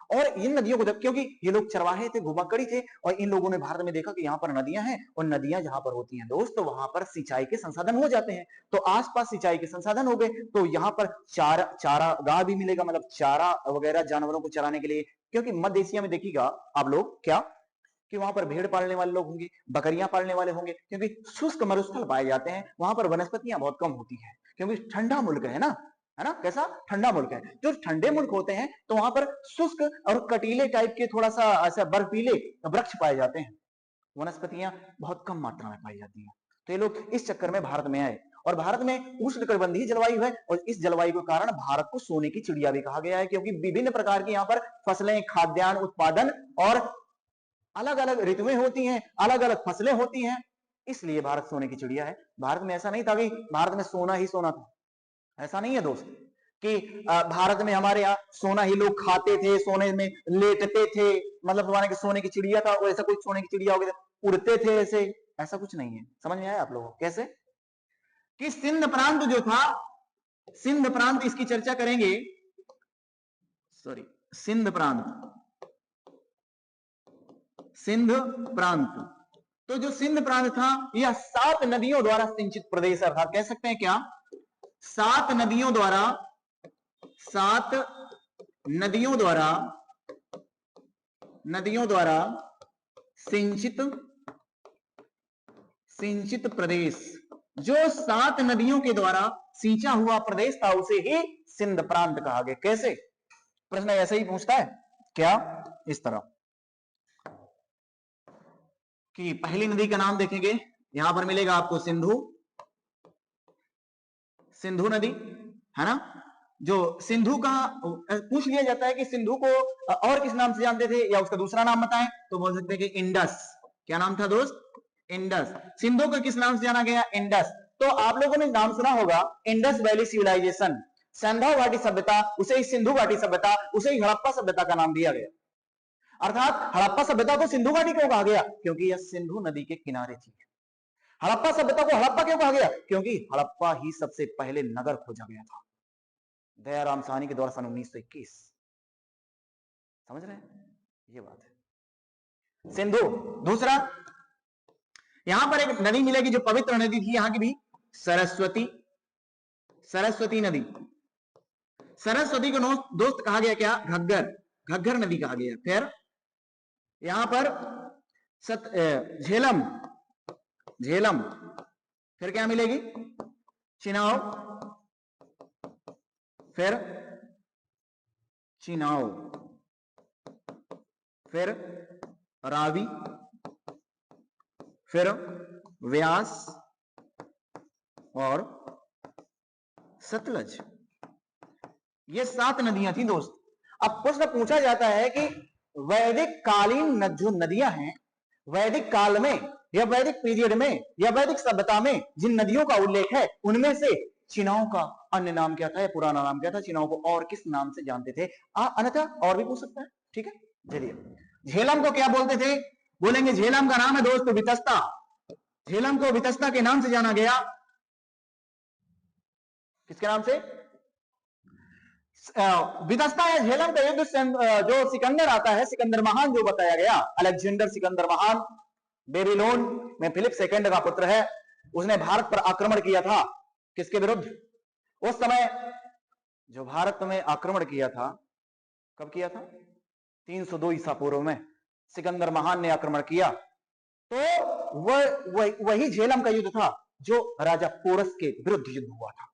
और इन नदियों को, क्योंकि ये लोग चरवाहे थे, घुमक्कड़ी थे, और इन लोगों ने भारत में देखा कि यहाँ पर नदियां हैं, और नदियां जहां पर होती हैं दोस्त तो वहां पर सिंचाई के संसाधन हो जाते हैं, तो आसपास सिंचाई के संसाधन हो गए, तो यहाँ पर चारागाह भी मिलेगा, मतलब चारा वगैरह जानवरों को चराने के लिए, क्योंकि मध्य एशिया में देखिएगा आप लोग क्या कि वहां पर भेड़ पालने वाले लोग होंगे, बकरियां पालने वाले होंगे, क्योंकि शुष्क मरुस्थल पाए जाते हैं, वहां पर वनस्पतियां बहुत कम होती हैं, क्योंकि ठंडा मुल्क है ना, है ना, कैसा ठंडा मुल्क है। जो ठंडे मुल्क होते हैं तो वहां पर शुष्क और कटीले टाइप के थोड़ा सा ऐसा बर्फीले वृक्ष पाए जाते हैं, वनस्पतियां बहुत कम मात्रा में पाई जाती हैं। तो ये लोग इस चक्कर में भारत में आए, और भारत में उष्णकटिबंधीय जलवायु है, और इस जलवायु के कारण भारत को सोने की चिड़िया भी कहा गया है, क्योंकि विभिन्न प्रकार की यहाँ पर फसलें, खाद्यान्न उत्पादन और अलग अलग ऋतुएं होती हैं, अलग अलग फसलें होती हैं, इसलिए भारत सोने की चिड़िया है। भारत में ऐसा नहीं था कि भारत में सोना ही सोना था, ऐसा नहीं है दोस्त कि भारत में हमारे यहाँ सोना ही लोग खाते थे, सोने में लेटते थे, मतलब हमारे के सोने की चिड़िया था, और ऐसा कोई सोने की चिड़िया हो गया उड़ते थे ऐसे, ऐसा कुछ नहीं है। समझ में आया आप लोगों को? कैसे कि सिंध प्रांत जो था, सिंध प्रांत, इसकी चर्चा करेंगे, सॉरी, सिंध प्रांत, सिंध प्रांत, तो जो सिंध प्रांत था यह 7 नदियों द्वारा सिंचित प्रदेश था। कह सकते हैं क्या? 7 नदियों द्वारा, 7 नदियों द्वारा, नदियों द्वारा सिंचित, सिंचित प्रदेश, जो 7 नदियों के द्वारा सिंचा हुआ प्रदेश था उसे ही सिंध प्रांत कहा गया। कैसे? प्रश्न ऐसे ही पूछता है क्या? इस तरह कि पहली नदी का नाम देखेंगे, यहां पर मिलेगा आपको सिंधु, सिंधु नदी है ना। जो सिंधु का पूछ लिया जाता है कि सिंधु को और किस नाम से जानते थे या उसका दूसरा नाम बताएं, तो बोल सकते हैं कि इंडस। क्या नाम था दोस्त? इंडस। सिंधु को किस नाम से जाना गया? इंडस। तो आप लोगों ने नाम सुना होगा इंडस वैली सिविलाइजेशन, सिंधु घाटी सभ्यता, उसे ही सिंधु घाटी सभ्यता, उसे ही हड़प्पा सभ्यता का नाम दिया गया। अर्थात हड़प्पा सभ्यता को सिंधु घाटी क्यों कहा गया? क्योंकि यह सिंधु नदी के किनारे थी। हड़प्पा सभ्यता को हड़प्पा क्यों कहा गया? क्योंकि हड़प्पा ही सबसे पहले नगर खोजा गया था, दयाराम साहनी के द्वारा सन 1921। समझ रहे हैं? ये बात है। सिंधु। दूसरा, यहां पर एक नदी मिलेगी जो पवित्र नदी थी यहां की भी, सरस्वती, सरस्वती नदी। सरस्वती को दोस्त कहा गया क्या? घग्गर, घग्गर नदी कहा गया। फिर यहां पर झेलम, झेलम। फिर क्या मिलेगी? चिनाव, फिर चिनाव, फिर रावी, फिर व्यास और सतलज। ये 7 नदियां थी दोस्त। अब प्रश्न पूछा जाता है कि वैदिक कालीन जो नदियां हैं, वैदिक काल में या वैदिक पीरियड में या वैदिक सभ्यता में जिन नदियों का उल्लेख है, उनमें से चिनाव का अन्य नाम क्या था या पुराना नाम क्या था? चिनाव को और किस नाम से जानते थे? अन्यथा और भी पूछ सकता है, ठीक है। चलिए, झेलम को क्या बोलते थे? बोलेंगे झेलम का नाम है दोस्त वितस्ता। झेलम को वितस्ता के नाम से जाना गया। किसके नाम से? वितस्ता या झेलम का युद्ध जो सिकंदर आता है, सिकंदर महान जो बताया गया, अलेक्जेंडर सिकंदर महान, बेबीलोन में फिलिप सेकंड का पुत्र है, उसने भारत पर आक्रमण किया था। किसके विरुद्ध? उस समय जो भारत में आक्रमण किया था, कब किया था? 302 ईसा पूर्व में सिकंदर महान ने आक्रमण किया। तो वही झेलम का युद्ध था जो राजा पोरस के विरुद्ध युद्ध हुआ था।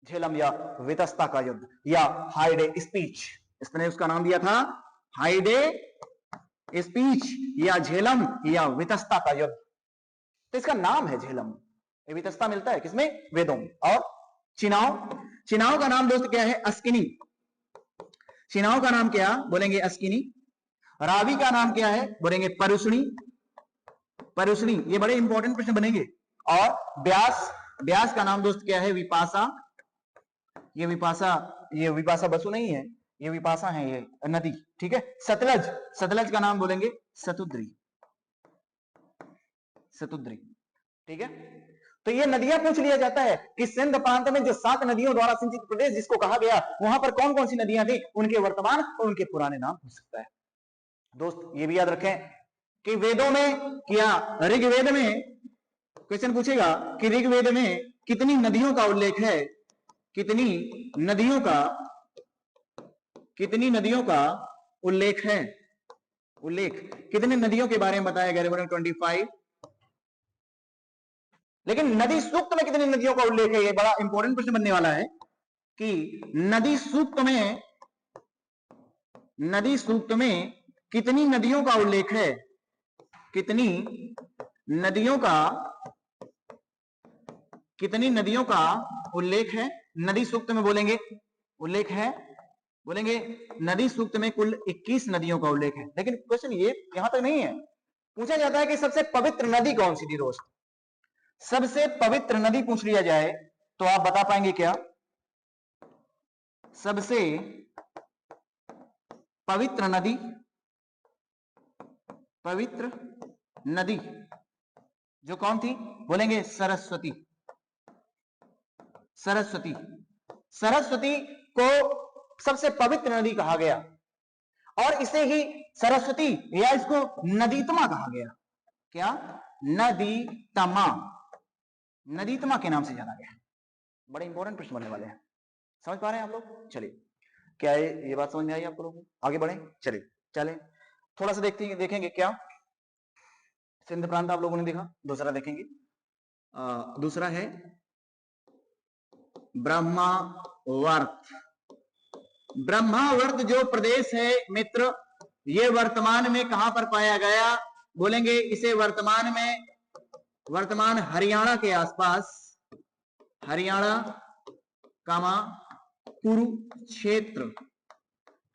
झेलम या वितस्ता का युद्ध या हाइडे स्पीच, इसने उसका नाम दिया था हाइडे स्पीच या झेलम या वितस्ता का युद्ध। तो इसका नाम है झेलम। वितस्ता मिलता है किसमें? वेदों में। और चिनाव, चिनाव का नाम दोस्त क्या है? अस्किनी। चिनाव का नाम क्या बोलेंगे? अस्किनी। रावी का नाम क्या है? बोलेंगे परुष्णी, परुष्णी। ये बड़े इंपॉर्टेंट प्रश्न बनेंगे। और व्यास, व्यास का नाम दोस्त क्या है? विपाशा। ये विपाशा बसु नहीं है, ये विपाशा है, ये नदी, ठीक है। सतलज, सतलज का नाम बोलेंगे सतुद्री, सतुद्री, ठीक है। तो ये नदियां पूछ लिया जाता है कि सिंध प्रांत में जो 7 नदियों द्वारा सिंचित प्रदेश जिसको कहा गया, वहां पर कौन कौन सी नदियां थी, उनके वर्तमान और उनके पुराने नाम हो सकता है। दोस्त ये भी याद रखें कि वेदों में क्या, ऋग्वेद में क्वेश्चन पूछेगा कि ऋग्वेद में कितनी नदियों का उल्लेख है, कितनी नदियों का उल्लेख है, उल्लेख कितनी नदियों के बारे में बताया गया? 25। लेकिन नदी सूक्त में कितनी नदियों का उल्लेख है? ये बड़ा इंपॉर्टेंट प्रश्न बनने वाला है कि नदी सूक्त में कितनी नदियों का उल्लेख है, कितनी नदियों का कितनी नदियों का उल्लेख है? नदी सूक्त में बोलेंगे उल्लेख है, बोलेंगे नदी सूक्त में कुल 21 नदियों का उल्लेख है। लेकिन क्वेश्चन ये यहां तक नहीं है, पूछा जाता है कि सबसे पवित्र नदी कौन सी थी दोस्त? सबसे पवित्र नदी पूछ लिया जाए तो आप बता पाएंगे क्या? सबसे पवित्र नदी, पवित्र नदी जो कौन थी? बोलेंगे सरस्वती। सरस्वती, सरस्वती को सबसे पवित्र नदी कहा गया और इसे ही सरस्वती या इसको नदीतमा कहा गया। क्या? नदीतमा, नदीतमा के नाम से जाना गया। बड़े इंपॉर्टेंट प्रश्न बनने वाले हैं, समझ पा रहे हैं आप लोग? चलिए, क्या ये बात समझ में आई आपको लोगों को? आगे बढ़े, चलिए चले थोड़ा सा देखेंगे क्या सिंध प्रांत आप लोगों ने देखा। दूसरा देखेंगे, दूसरा है ब्रह्मावर्त। ब्रह्मावर्त जो प्रदेश है मित्र, ये वर्तमान में कहां पर पाया गया? बोलेंगे इसे वर्तमान हरियाणा के आसपास, हरियाणा कामा कुरुक्षेत्र,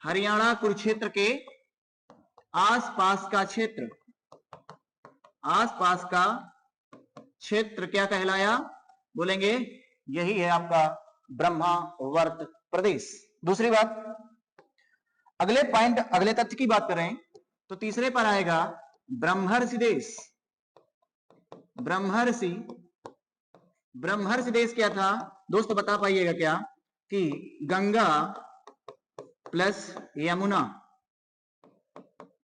हरियाणा कुरुक्षेत्र के आसपास का क्षेत्र, आसपास का क्षेत्र क्या कहलाया? बोलेंगे यही है आपका ब्रह्मावर्त प्रदेश। दूसरी बात, अगले पॉइंट, अगले तथ्य की बात करें तो तीसरे पर आएगा ब्रह्मर्षि देश। ब्रह्मर्षि, ब्रह्मर्षि देश क्या था दोस्त? बता पाइएगा क्या कि गंगा प्लस यमुना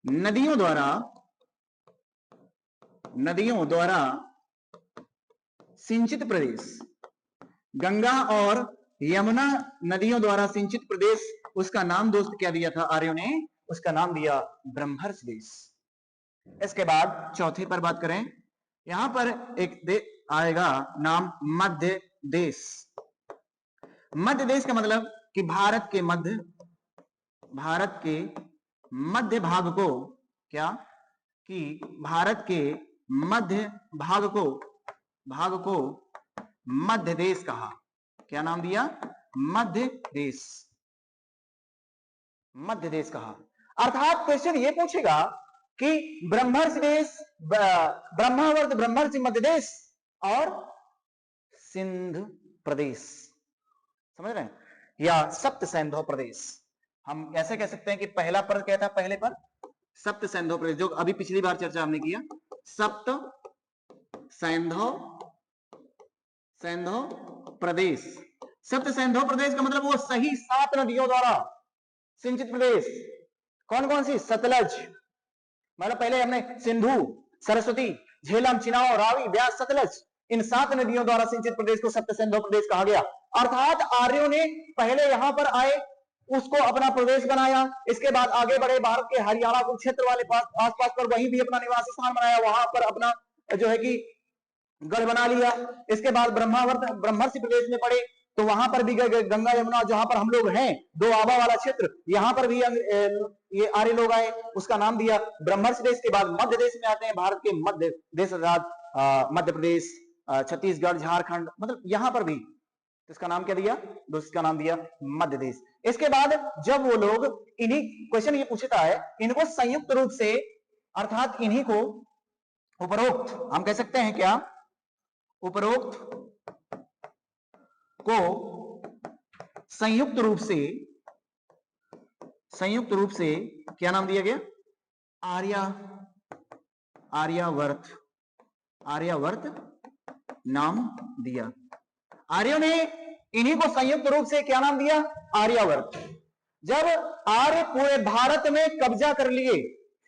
नदियों द्वारा सिंचित प्रदेश, गंगा और यमुना नदियों द्वारा सिंचित प्रदेश, उसका नाम दोस्त क्या दिया था आर्यों ने? उसका नाम दिया ब्रह्मर्षि देश। इसके बाद चौथे पर बात करें, यहां पर एक आएगा नाम मध्य देश। मध्य देश का मतलब कि भारत के मध्य भाग को, क्या कि भारत के मध्य भाग को मध्य देश कहा। क्या नाम दिया? मध्य देश, मध्य देश कहा। अर्थात क्वेश्चन ये पूछेगा कि ब्रह्मर्षि देश, ब्रह्मावर्त, ब्रह्मर्षि मध्य देश और सिंध प्रदेश, समझ रहे हैं? या सप्त सैंधव प्रदेश। हम ऐसे कह सकते हैं कि पहला पर क्या था? पहले पर सप्त सैंधव प्रदेश, जो अभी पिछली बार चर्चा हमने किया, सप्त सैंधव प्रदेश। सप्त सैंधव प्रदेश का मतलब वो सही 7 नदियों द्वारा सिंचित प्रदेश। कौन कौन सी? सतलज, मतलब पहले हमने सिंधु, सरस्वती, झेलम, चिनाव, रावी, ब्यास, सतलज, इन 7 नदियों द्वारा सिंचित प्रदेश को सप्त सैंधव प्रदेश कहा गया। अर्थात आर्यों ने पहले यहां पर आए, उसको अपना प्रदेश बनाया, इसके बाद आगे बढ़े, भारत के हरियाणा को क्षेत्र वाले आसपास पर वहीं भी अपना निवासी स्थान बनाया, वहां पर अपना जो है कि गढ़ बना लिया। इसके बाद ब्रह्मर्षि प्रदेश में पड़े तो वहां पर भी गंगा यमुना, जहां पर हम लोग हैं, दो आबा वाला क्षेत्र, यहां पर भी ये आर्य लोग आए, उसका नाम दिया ब्रह्मर्षि देश। के बाद मध्य देश में आते हैं, भारत के मध्य देश, मध्य प्रदेश, छत्तीसगढ़, झारखंड, मतलब यहां पर भी, तो इसका नाम क्या दिया दोस्त? इसका नाम दिया मध्य देश। इसके बाद जब वो लोग, इन्हीं क्वेश्चन ये पूछता है, इनको संयुक्त रूप से, अर्थात इन्हीं को उपरोक्त, हम कह सकते हैं क्या? उपरोक्त को संयुक्त रूप से क्या नाम दिया गया? आर्यावर्त नाम दिया। आर्यों ने इन्हीं को संयुक्त रूप से क्या नाम दिया? आर्यावर्त। जब आर्य पूरे भारत में कब्जा कर लिए,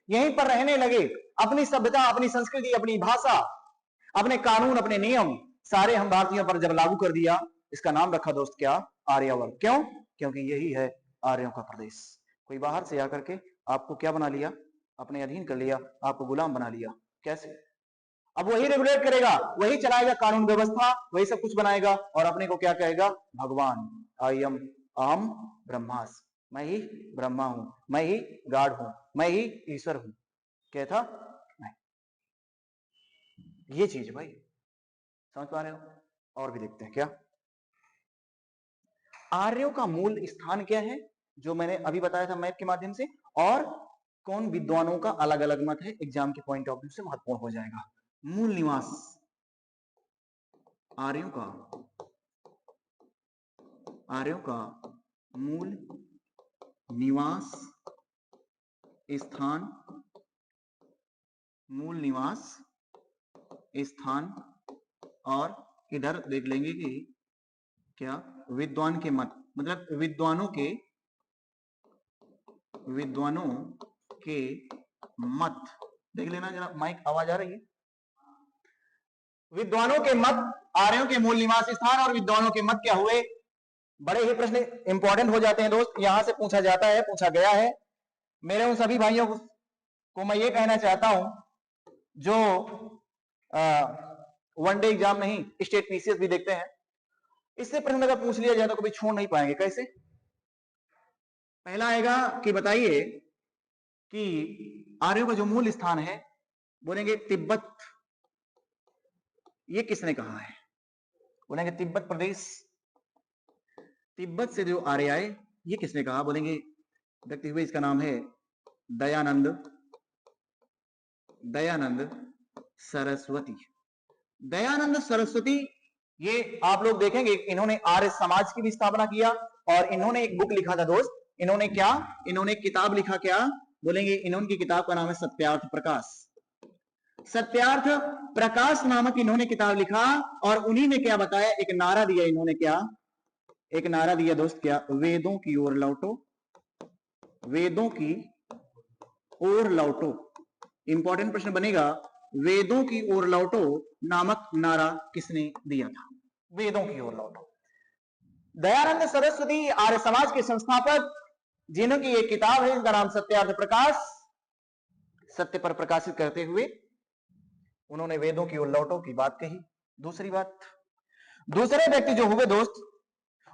यहीं पर रहने लगे, अपनी सभ्यता, अपनी संस्कृति, अपनी भाषा, अपने कानून, अपने नियम सारे हम भारतीयों पर जब लागू कर दिया, इसका नाम रखा दोस्त क्या? आर्यावर्त। क्यों? क्योंकि यही है आर्यों का प्रदेश। कोई बाहर से आकर के आपको क्या बना लिया? अपने अधीन कर लिया, आपको गुलाम बना लिया। कैसे? अब वही रेगुलेट करेगा, वही चलाएगा कानून व्यवस्था, वही सब कुछ बनाएगा और अपने को क्या कहेगा? भगवान। अहम ब्रह्मास्मि, मैं ही ब्रह्मा हूं, मैं ही गॉड हूं, मैं ही ईश्वर हूं। क्या था? नहीं, ये चीज भाई समझ पा रहे हो? और भी देखते हैं क्या आर्यों का मूल स्थान क्या है, जो मैंने अभी बताया था मैप के माध्यम से, और कौन विद्वानों का अलग अलग मत है, एग्जाम के पॉइंट ऑफ व्यू से महत्वपूर्ण हो जाएगा। मूल निवास आर्यों का मूल निवास स्थान, मूल निवास स्थान, और इधर देख लेंगे कि क्या विद्वान के मत, मतलब विद्वानों के मत देख लेना जरा, माइक आवाज आ रही है। विद्वानों के मत, आर्यों के मूल निवास स्थान और विद्वानों के मत क्या हुए। बड़े ही प्रश्न इंपॉर्टेंट हो जाते हैं दोस्त, यहां से पूछा जाता है, पूछा गया है। मेरे उन सभी भाइयों को मैं ये कहना चाहता हूं जो वनडे एग्जाम नहीं स्टेट पीसीएस भी देखते हैं, इससे प्रश्न अगर पूछ लिया जाए तो कभी छोड़ नहीं पाएंगे। कैसे? पहला आएगा कि बताइए कि आर्यों का जो मूल स्थान है, बोलेंगे तिब्बत। ये किसने कहा है? बोलेंगे तिब्बत प्रदेश। तिब्बत से जो आर्य आए, ये किसने कहा? बोलेंगे व्यक्ति हुए, इसका नाम है दयानंद सरस्वती। दयानंद सरस्वती, ये आप लोग देखेंगे इन्होंने आर्य समाज की भी स्थापना किया, और इन्होंने एक बुक लिखा था दोस्त। इन्होंने क्या, इन्होंने किताब लिखा, क्या बोलेंगे? इन्होंने किताब का नाम है सत्यार्थ प्रकाश। सत्यार्थ प्रकाश नामक इन्होंने किताब लिखा, और उन्हीं ने क्या बताया, एक नारा दिया इन्होंने। क्या एक नारा दिया दोस्त? क्या? वेदों की ओर लौटो, वेदों की ओर लौटो। इंपॉर्टेंट प्रश्न बनेगा, वेदों की ओर लौटो नामक नारा किसने दिया था? वेदों की ओर लौटो। दयानंद सरस्वती आर्य समाज के संस्थापक, जिन्होंकी एक किताब है, इनका नाम सत्यार्थ प्रकाश। सत्य पर प्रकाशित करते हुए उन्होंने वेदों की ओर लौटो की बात कही। दूसरी बात, दूसरे व्यक्ति जो हुए दोस्त,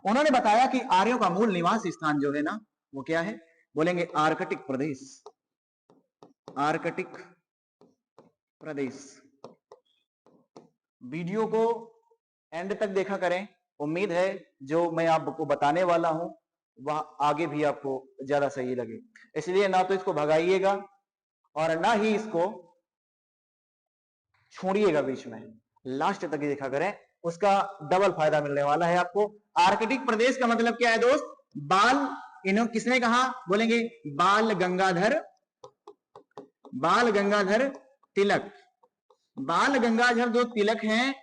उन्होंने बताया कि आर्यों का मूल निवास स्थान जो है ना, वो क्या है? बोलेंगे आर्कटिक प्रदेश। आर्कटिक प्रदेश। वीडियो को एंड तक देखा करें, उम्मीद है जो मैं आपको बताने वाला हूं वह आगे भी आपको ज्यादा सही लगे। इसलिए ना तो इसको भगाइएगा और ना ही इसको छोड़िएगा बीच में, लास्ट तक देखा करें, उसका डबल फायदा मिलने वाला है आपको। आर्कटिक प्रदेश का मतलब क्या है दोस्त? बाल, इन्होंने किसने कहा? बोलेंगे बाल गंगाधर तिलक। बाल गंगाधर जो तिलक हैं,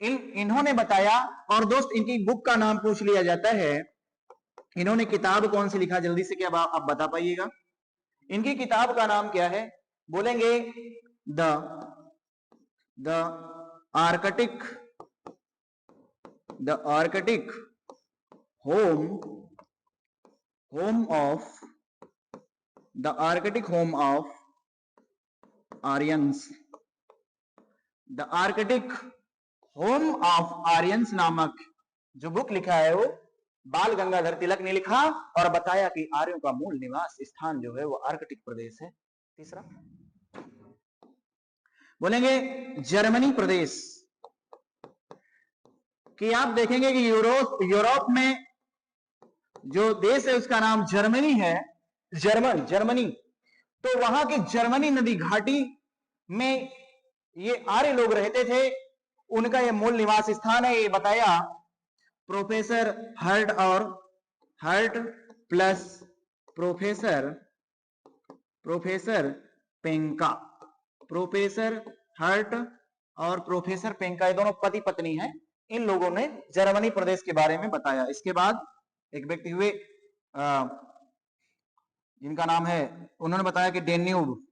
इन्होंने बताया। और दोस्त इनकी बुक का नाम पूछ लिया जाता है, इन्होंने किताब कौन सी लिखा? जल्दी से क्या आप बता पाइएगा? इनकी किताब का नाम क्या है? बोलेंगे the Arctic home of Aryans. The Arctic home of Aryans नामक जो बुक लिखा है, वो बाल गंगाधर तिलक ने लिखा, और बताया कि आर्यों का मूल निवास स्थान जो है वो आर्कटिक प्रदेश है। तीसरा बोलेंगे जर्मनी प्रदेश। कि आप देखेंगे कि यूरोप में जो देश है उसका नाम जर्मनी है, जर्मनी। तो वहां की जर्मनी नदी घाटी में ये आर्य लोग रहते थे, उनका ये मूल निवास स्थान है, ये बताया professor hurt plus professor पेंका। Professor hurt और प्रोफेसर पेंका, ये दोनों पति पत्नी हैं। इन लोगों ने जर्मनी प्रदेश के बारे में बताया। इसके बाद एक व्यक्ति हुए जिनका नाम है, उन्होंने बताया कि डेन्यूब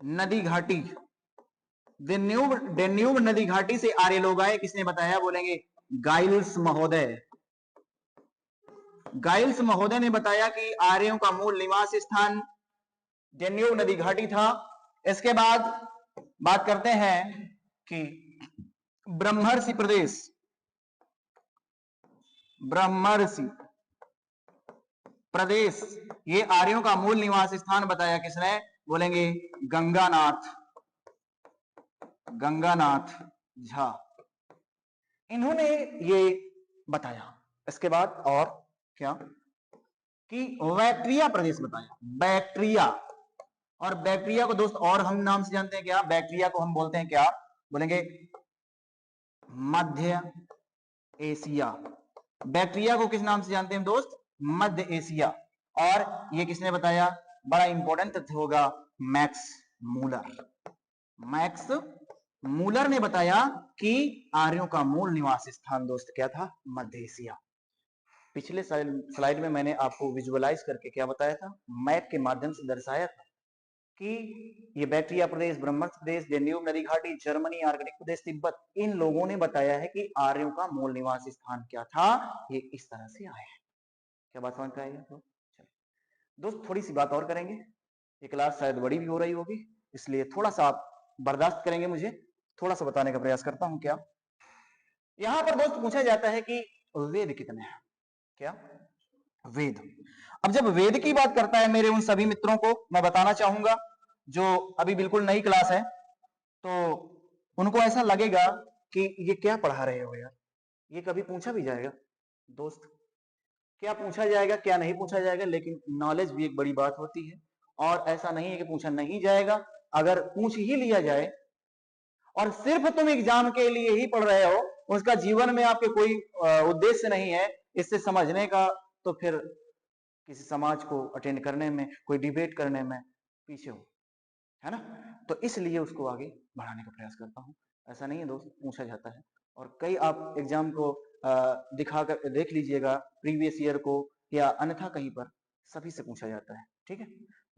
नदी घाटी, डेन्यूब नदी घाटी से आर्य लोग आए। किसने बताया? बोलेंगे गाइल्स महोदय ने बताया कि आर्यों का मूल निवास स्थान डेन्यूब नदी घाटी था। इसके बाद बात करते हैं कि ब्रह्मर्षि प्रदेश, ये आर्यों का मूल निवास स्थान बताया किसने? बोलेंगे गंगानाथ झा, इन्होंने ये बताया। इसके बाद और क्या कि बैक्ट्रिया प्रदेश बताया, बैक्ट्रिया। और बैक्ट्रिया को दोस्त और हम नाम से जानते हैं क्या, बैक्ट्रिया को हम बोलते हैं क्या, बोलेंगे मध्य एशिया। बैक्ट्रिया को किस नाम से जानते हैं दोस्त, मध्य एशिया। और ये किसने बताया, बड़ा इंपॉर्टेंट तथ्य होगा, मैक्स मूलर। मैक्स मूलर ने बताया कि आर्यों का मूल निवास स्थान दोस्त क्या था, मध्य एशिया। पिछले स्लाइड में मैंने आपको विजुअलाइज करके क्या बताया था, मैप के माध्यम से दर्शाया था कि ये बैक्ट्रिया प्रदेश, ब्रह्मण्ड प्रदेश, डेन्यूब नदी घाटी, जर्मनी, आर्कटिक प्रदेश, तिब्बत, इन लोगों ने बताया है कि आर्यों का मूल निवास स्थान क्या था, ये इस तरह से आए हैं। क्या बात समझ में आई है? तो चलिए दोस्त थोड़ी सी बात और करेंगे, ये क्लास शायद बड़ी भी हो रही होगी, इसलिए थोड़ा सा आप बर्दाश्त करेंगे, मुझे थोड़ा सा बताने का प्रयास करता हूं। क्या यहां पर दोस्त पूछा जाता है कि वेद कितने हैं, क्या वेद। अब जब वेद की बात करता है मेरे उन सभी मित्रों को मैं बताना चाहूंगा जो अभी बिल्कुल नई क्लास है, तो उनको ऐसा लगेगा कि ये क्या पढ़ा रहे हो यार, ये कभी पूछा भी जाएगा दोस्त, क्या पूछा जाएगा क्या नहीं पूछा जाएगा, लेकिन नॉलेज भी एक बड़ी बात होती है। और ऐसा नहीं है कि पूछा नहीं जाएगा, अगर पूछ ही लिया जाए और सिर्फ तुम एग्जाम के लिए ही पढ़ रहे हो, उसका जीवन में आपके कोई उद्देश्य नहीं है इससे समझने का, तो फिर किसी समाज को अटेंड करने में, कोई डिबेट करने में पीछे हो, है ना। तो इसलिए उसको आगे बढ़ाने का प्रयास करता हूं। ऐसा नहीं है दोस्त, पूछा जाता है। और कई आप एग्जाम को दिखा कर देख लीजिएगा, प्रीवियस ईयर को या अन्यथा कहीं पर सभी से पूछा जाता है। ठीक है,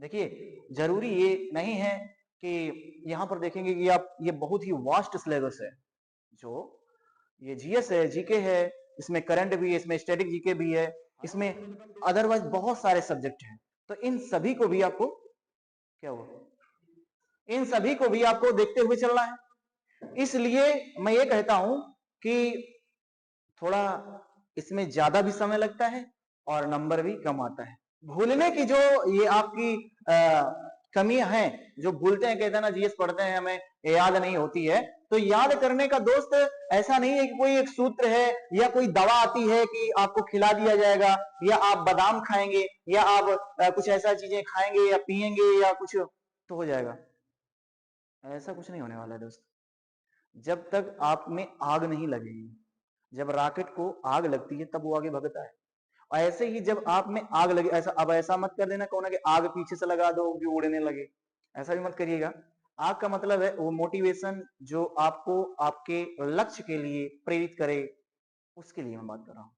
देखिए जरूरी ये नहीं है कि यहाँ पर देखेंगे कि आप, ये बहुत ही वास्ट सिलेबस है, जो ये जीएस है, जीके है, इसमें करंट भी है, इसमें स्टैटिक जीके भी है, इसमें अदरवाइज बहुत सारे सब्जेक्ट हैं। तो इन सभी को भी आपको क्या हुआ, इन सभी को भी आपको देखते हुए चलना है। इसलिए मैं ये कहता हूं कि थोड़ा इसमें ज्यादा भी समय लगता है और नंबर भी कम आता है। भूलने की जो ये आपकी कमियां हैं, जो भूलते हैं, कहते हैं ना जीएस पढ़ते हैं हमें याद नहीं होती है, तो याद करने का दोस्त ऐसा नहीं है कि कोई एक सूत्र है या कोई दवा आती है कि आपको खिला दिया जाएगा, या आप बादाम खाएंगे, या आप कुछ ऐसा चीजें खाएंगे या पिएंगे या कुछ तो हो जाएगा। ऐसा कुछ नहीं होने वाला है दोस्त। जब तक आप में आग नहीं लगेगी, जब रॉकेट को आग लगती है तब वो आगे भगता है, और ऐसे ही जब आप में आग लगे, ऐसा अब ऐसा मत कर देना कौन है कि आग पीछे से लगा दो कि उड़ने लगे, ऐसा भी मत करिएगा। आग का मतलब है वो मोटिवेशन जो आपको आपके लक्ष्य के लिए प्रेरित करे, उसके लिए मैं बात कर रहा हूं,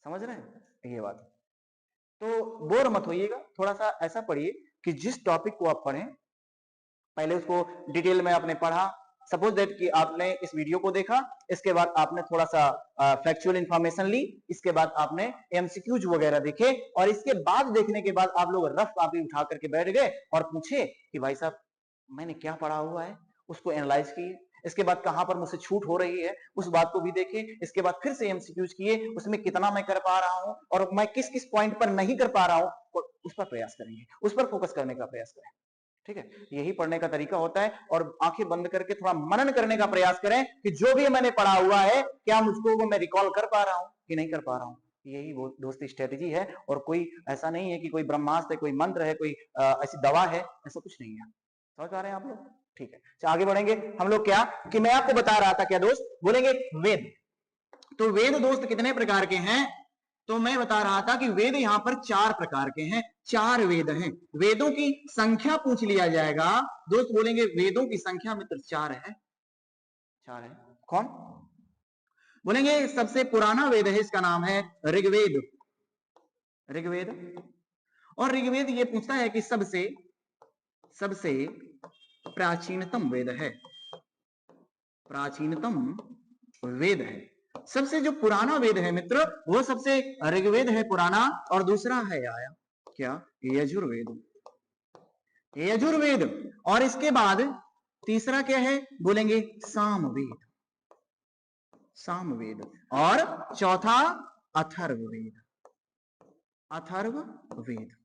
समझ रहे हैं ये बात। तो बोर मत होइएगा, थोड़ा सा ऐसा पढ़िए कि जिस टॉपिक को आप पढ़ें पहले उसको डिटेल में आपने पढ़ा। सपोज दैट कि आपने इस वीडियो को देखा, इसके बाद आपने थोड़ा सा फैक्चुअल इंफॉर्मेशन ली, इसके बाद आपने एमसीक्यूज वगैरह देखे, और इसके बाद देखने के बाद आप लोग रफ कॉपी उठा करके बैठ गए और पूछे कि भाई साहब मैंने क्या पढ़ा हुआ है, उसको एनालाइज किए, इसके बाद कहां पर मुझसे छूट हो रही है उस बात को भी देखे, इसके बाद फिर से एमसीक्यूज किए, उसमें कितना मैं कर पा रहा हूं और मैं किस किस पॉइंट पर नहीं कर पा रहा हूं, उस पर प्रयास करेंगे, उस पर फोकस करने का प्रयास करें। ठीक है, यही पढ़ने का तरीका होता है। और आंखें बंद करके थोड़ा मनन करने का प्रयास करें कि जो भी मैंने पढ़ा हुआ है क्या मुझको वो मैं रिकॉल कर पा रहा हूं कि नहीं कर पा रहा हूं। यही दोस्ती स्ट्रेटेजी है, और कोई ऐसा नहीं है कि कोई ब्रह्मास्त्र है, कोई मंत्र है, कोई ऐसी दवा है, ऐसा कुछ नहीं है। समझ पा रहे हैं आप लोग? ठीक है, तो आगे बढ़ेंगे हम लोग। क्या कि मैं आपको बता रहा था, क्या दोस्त बोलेंगे वेद। तो वेद दोस्त कितने प्रकार के हैं, तो मैं बता रहा था कि वेद यहां पर 4 प्रकार के हैं, 4 वेद हैं। वेदों की संख्या पूछ लिया जाएगा दोस्त, बोलेंगे वेदों की संख्या मित्र 4 है। 4 है। कौन बोलेंगे? सबसे पुराना वेद है, इसका नाम है ऋग्वेद। ऋग्वेद। और ऋग्वेद ये पूछता है कि सबसे सबसे प्राचीनतम वेद है, प्राचीनतम वेद है। सबसे जो पुराना वेद है मित्र, वो सबसे ऋग्वेद है पुराना, और दूसरा है आया क्या, यजुर्वेद। यजुर्वेद। और इसके बाद तीसरा क्या है, बोलेंगे सामवेद, सामवेद। और चौथा अथर्ववेद, अथर्ववेद।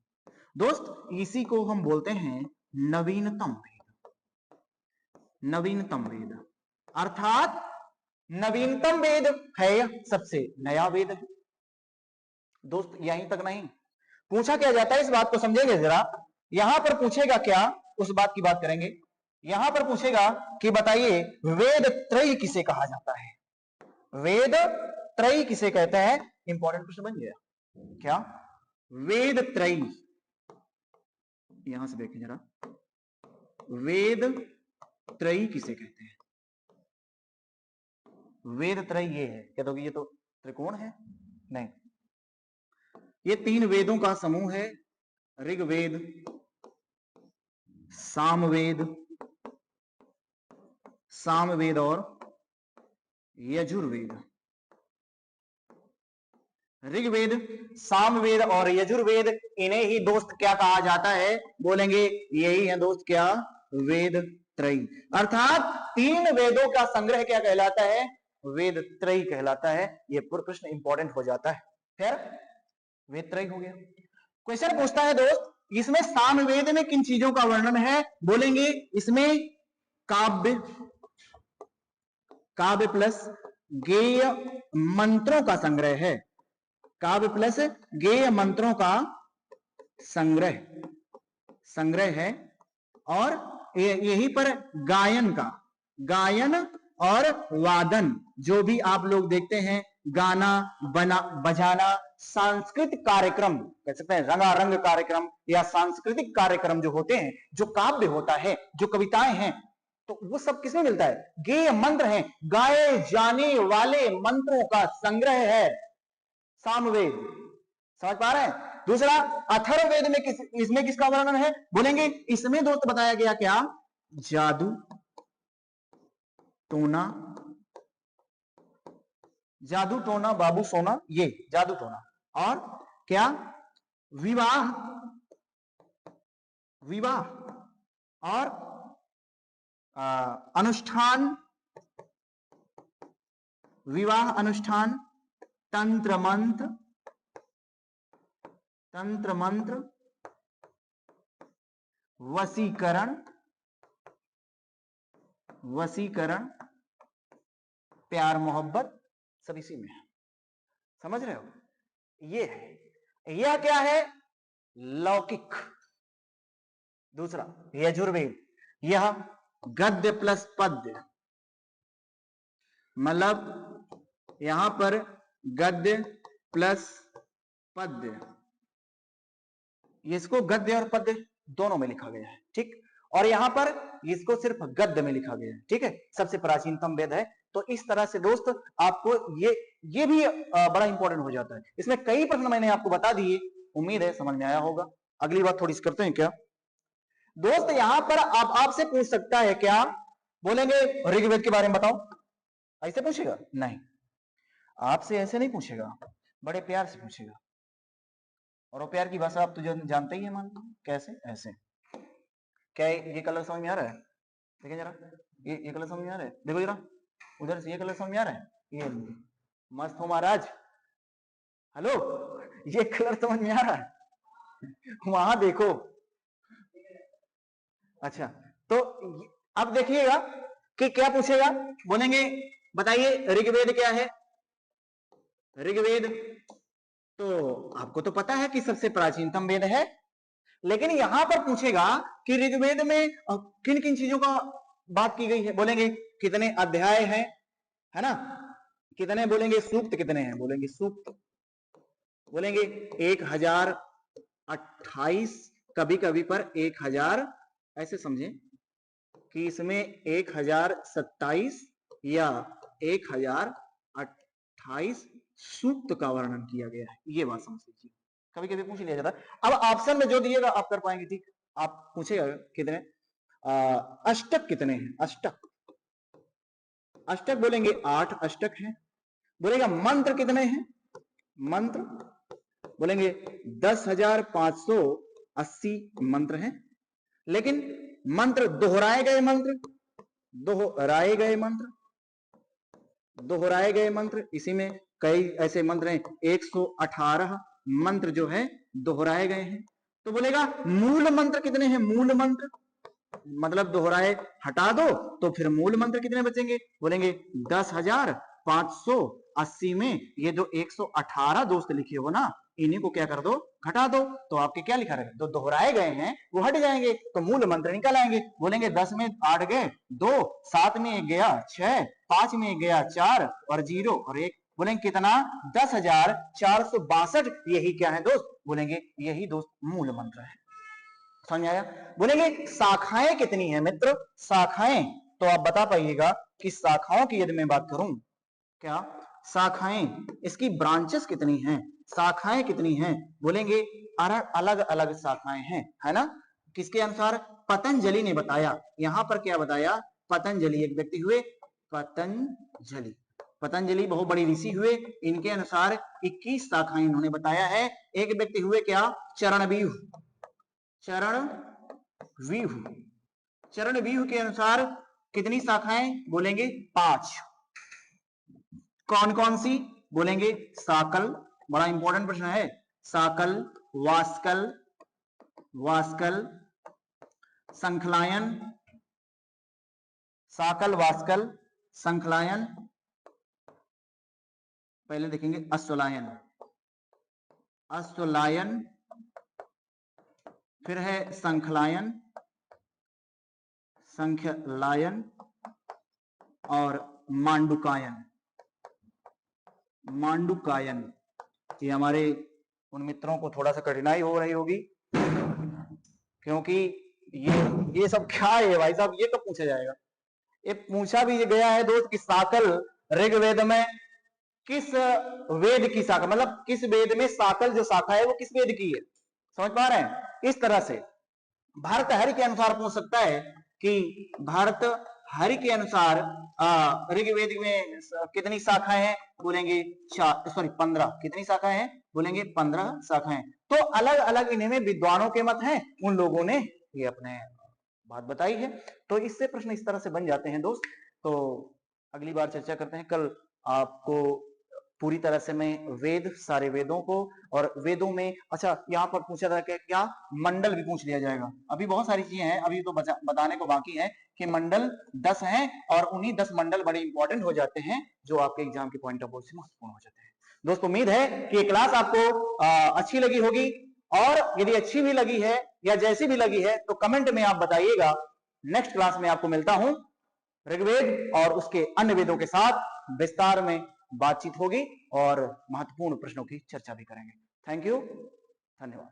दोस्त इसी को हम बोलते हैं नवीनतम वेद, नवीनतम वेद। अर्थात नवीनतम वेद है, यह सबसे नया वेद है। दोस्त यहीं तक नहीं, पूछा क्या जाता है, इस बात को समझेंगे जरा। यहां पर पूछेगा क्या, उस बात की बात करेंगे। यहां पर पूछेगा कि बताइए वेद त्रयी किसे कहा जाता है, वेद त्रयी किसे कहते हैं। इंपॉर्टेंट प्रश्न बन गया क्या, वेद त्रयी। यहां से देखें जरा, वेद त्रयी किसे कहते हैं। वेद त्रयी ये है, कह दोगे ये तो त्रिकोण है, नहीं, ये तीन वेदों का समूह है, ऋग्वेद, सामवेद, सामवेद और यजुर्वेद। ऋग्वेद, सामवेद और यजुर्वेद, इन्हें ही दोस्त क्या कहा जाता है, बोलेंगे यही है दोस्त क्या, वेद त्रयी। अर्थात तीन वेदों का संग्रह क्या कहलाता है, वेद त्रयी कहलाता है। यह पूरा प्रश्न इंपॉर्टेंट हो जाता है। फिर वेद त्रयी हो गया। क्वेश्चन पूछता है दोस्त, इसमें सामवेद में किन चीजों का वर्णन है, बोलेंगे इसमें काव्य, काव्य प्लस गेय मंत्रों का संग्रह है, काव्य प्लस गेय मंत्रों का संग्रह संग्रह है। और यहीं पर गायन का, गायन और वादन, जो भी आप लोग देखते हैं गाना बना बजाना, सांस्कृतिक कार्यक्रम कह सकते हैं, रंगारंग कार्यक्रम या सांस्कृतिक कार्यक्रम जो होते हैं, जो काव्य होता है, जो कविताएं हैं, तो वो सब किसमें मिलता है, गेय मंत्र हैं, गाए जाने वाले मंत्रों का संग्रह है सामवेद। समझ पा रहे हैं। दूसरा अथर्ववेद में इसमें किसका वर्णन है, बोलेंगे इसमें दोस्त बताया गया क्या, जादू टोना, जादू टोना बाबू सोना, ये जादू टोना, और क्या विवाह, विवाह और अनुष्ठान, विवाह अनुष्ठान, तंत्र मंत्र, तंत्र मंत्र, वशीकरण, वशीकरण, प्यार मोहब्बत, सब इसी में है। समझ रहे हो, ये है। यह क्या है, लौकिक। दूसरा यजुर्वेद, यह गद्य प्लस पद्य, मतलब यहां पर गद्य प्लस पद्य, इसको गद्य और पद्य दोनों में लिखा गया है, ठीक। और यहां पर इसको सिर्फ गद्य में लिखा गया है, ठीक है। सबसे प्राचीनतम वेद है। तो इस तरह से दोस्त आपको ये भी बड़ा इंपॉर्टेंट हो जाता है। इसमें कई प्रश्न मैंने आपको बता दिए, उम्मीद है समझ में आया होगा। अगली बात थोड़ी सी करते हैं क्या दोस्त, यहां पर आपसे पूछ सकता है क्या, बोलेंगे ऋग्वेद के बारे में बताओ, ऐसे पूछेगा, नहीं, आपसे ऐसे नहीं पूछेगा, बड़े प्यार से पूछेगा। और वो प्यार की भाषा आप तो जानते ही है, मान लो कैसे, ऐसे। क्या ये कलर समझ में आ रहा है, देखिए जरा, ये कलर समझ में आ रहा है, देखो जरा उधर से, ये कलर समझ में आ रहा है, ये मस्त हो महाराज, हेलो, ये कलर समझ में आ रहा है, वहां देखो। अच्छा, तो अब देखिएगा कि क्या पूछेगा, बोलेंगे बताइए ऋग्वेद क्या है। ऋग्वेद तो आपको तो पता है कि सबसे प्राचीनतम वेद है, लेकिन यहां पर पूछेगा कि ऋग्वेद में किन किन चीजों का बात की गई है, बोलेंगे कितने अध्याय हैं, है ना, कितने, बोलेंगे सूक्त कितने हैं, बोलेंगे सूक्त, बोलेंगे 1028, कभी कभी पर 1000, ऐसे समझे कि इसमें 1027 या 1028 सूक्त का वर्णन किया गया है, ये बात समझ लीजिए। कभी कभी पूछ लिया जाता है। अब ऑप्शन में जो दिएगा आप कर पाएंगे, ठीक। आप पूछेगा कितने अष्टक कितने हैं, अष्टक, अष्टक बोलेंगे 8 अष्टक हैं। बोलेगा मंत्र कितने हैं, मंत्र बोलेंगे 10,580 मंत्र हैं। लेकिन मंत्र दोहराए गए मंत्र, दोहराए गए मंत्र, दोहराए गए मंत्र, इसी में कई ऐसे मंत्र हैं, 118 मंत्र जो है दोहराए गए हैं। तो बोलेगा मूल मंत्र कितने हैं, मूल मंत्र, मतलब दोहराए हटा दो तो फिर मूल मंत्र कितने बचेंगे? बोलेंगे 10,580 में ये जो 118 दोस्त लिखे हो ना, इन्हीं को क्या कर दो? घटा दो। तो आपके क्या लिखा रहेगा? जो दोहराए गए हैं वो हट जाएंगे, तो मूल मंत्र निकल आएंगे। बोलेंगे 10 में 8 गए 2, 7 में 1 गया 6, 5 में 1 गया 4 और 0 और 1। बोलेंगे कितना? 10,462। यही क्या है दोस्त? बोलेंगे यही दोस्त मूल मंत्र है। समझ आया? बोलेंगे शाखाएं कितनी है मित्र? शाखाएं तो आप बता पाइएगा कि शाखाओं की यदि मैं बात करूं, क्या शाखाएं, इसकी ब्रांचेस कितनी हैं? शाखाएं कितनी हैं? बोलेंगे अलग अलग शाखाएं हैं, है ना? किसके अनुसार? पतंजलि ने बताया। यहां पर क्या बताया? पतंजलि एक व्यक्ति हुए, पतंजलि। पतंजलि बहुत बड़ी ऋषि हुए, इनके अनुसार 21 शाखाएं इन्होंने बताया है। एक व्यक्ति हुए क्या? चरणव्यूह। चरणव्यूह, चरणव्यूह के अनुसार कितनी शाखाएं? बोलेंगे 5। कौन कौन सी? बोलेंगे साकल, बड़ा इंपॉर्टेंट प्रश्न है। साकल, वास्कल, वास्कल, संखलायन, साकल, वास्कल, संखलायन, पहले देखेंगे अश्वलायन, अश्वलायन, फिर है संखलायन, संख्यलायन और मांडुकायन। मांडुकायन, ये हमारे उन मित्रों को थोड़ा सा कठिनाई हो रही होगी, क्योंकि ये सब क्या है भाई साहब? ये कब पूछा जाएगा? ये पूछा भी गया है दोस्त कि साकल ऋग्वेद में किस वेद की शाखा, मतलब किस वेद में साकल जो शाखा है वो किस वेद की है? समझ पा रहे हैं? इस तरह से भर्तहरि के अनुसार पूछ सकता है कि भर्तहरि के अनुसार ऋग्वेद में कितनी शाखाएं हैं? बोलेंगे 15। कितनी शाखाएं हैं? बोलेंगे 15 शाखाएं। तो अलग अलग इनमें विद्वानों के मत हैं, उन लोगों ने ये अपने बात बताई है। तो इससे प्रश्न इस तरह से बन जाते हैं दोस्त। तो अगली बार चर्चा करते हैं। कल आपको पूरी तरह से मैं वेद, सारे वेदों को, और वेदों में अच्छा यहाँ पर पूछा था कि क्या मंडल भी पूछ लिया जाएगा। अभी बहुत सारी चीजें हैं, अभी तो बताने को बाकी है कि मंडल 10 हैं और उन्हीं 10 मंडल बड़े इंपॉर्टेंट हो जाते हैं जो आपके एग्जाम के पॉइंट ऑफ व्यू से महत्वपूर्ण हो जाते हैं। दोस्तों उम्मीद है कि ये क्लास आपको अच्छी लगी होगी, और यदि अच्छी भी लगी है या जैसी भी लगी है तो कमेंट में आप बताइएगा। नेक्स्ट क्लास में आपको मिलता हूं, ऋग्वेद और उसके अन्य वेदों के साथ विस्तार में बातचीत होगी और महत्वपूर्ण प्रश्नों की चर्चा भी करेंगे। थैंक यू, धन्यवाद।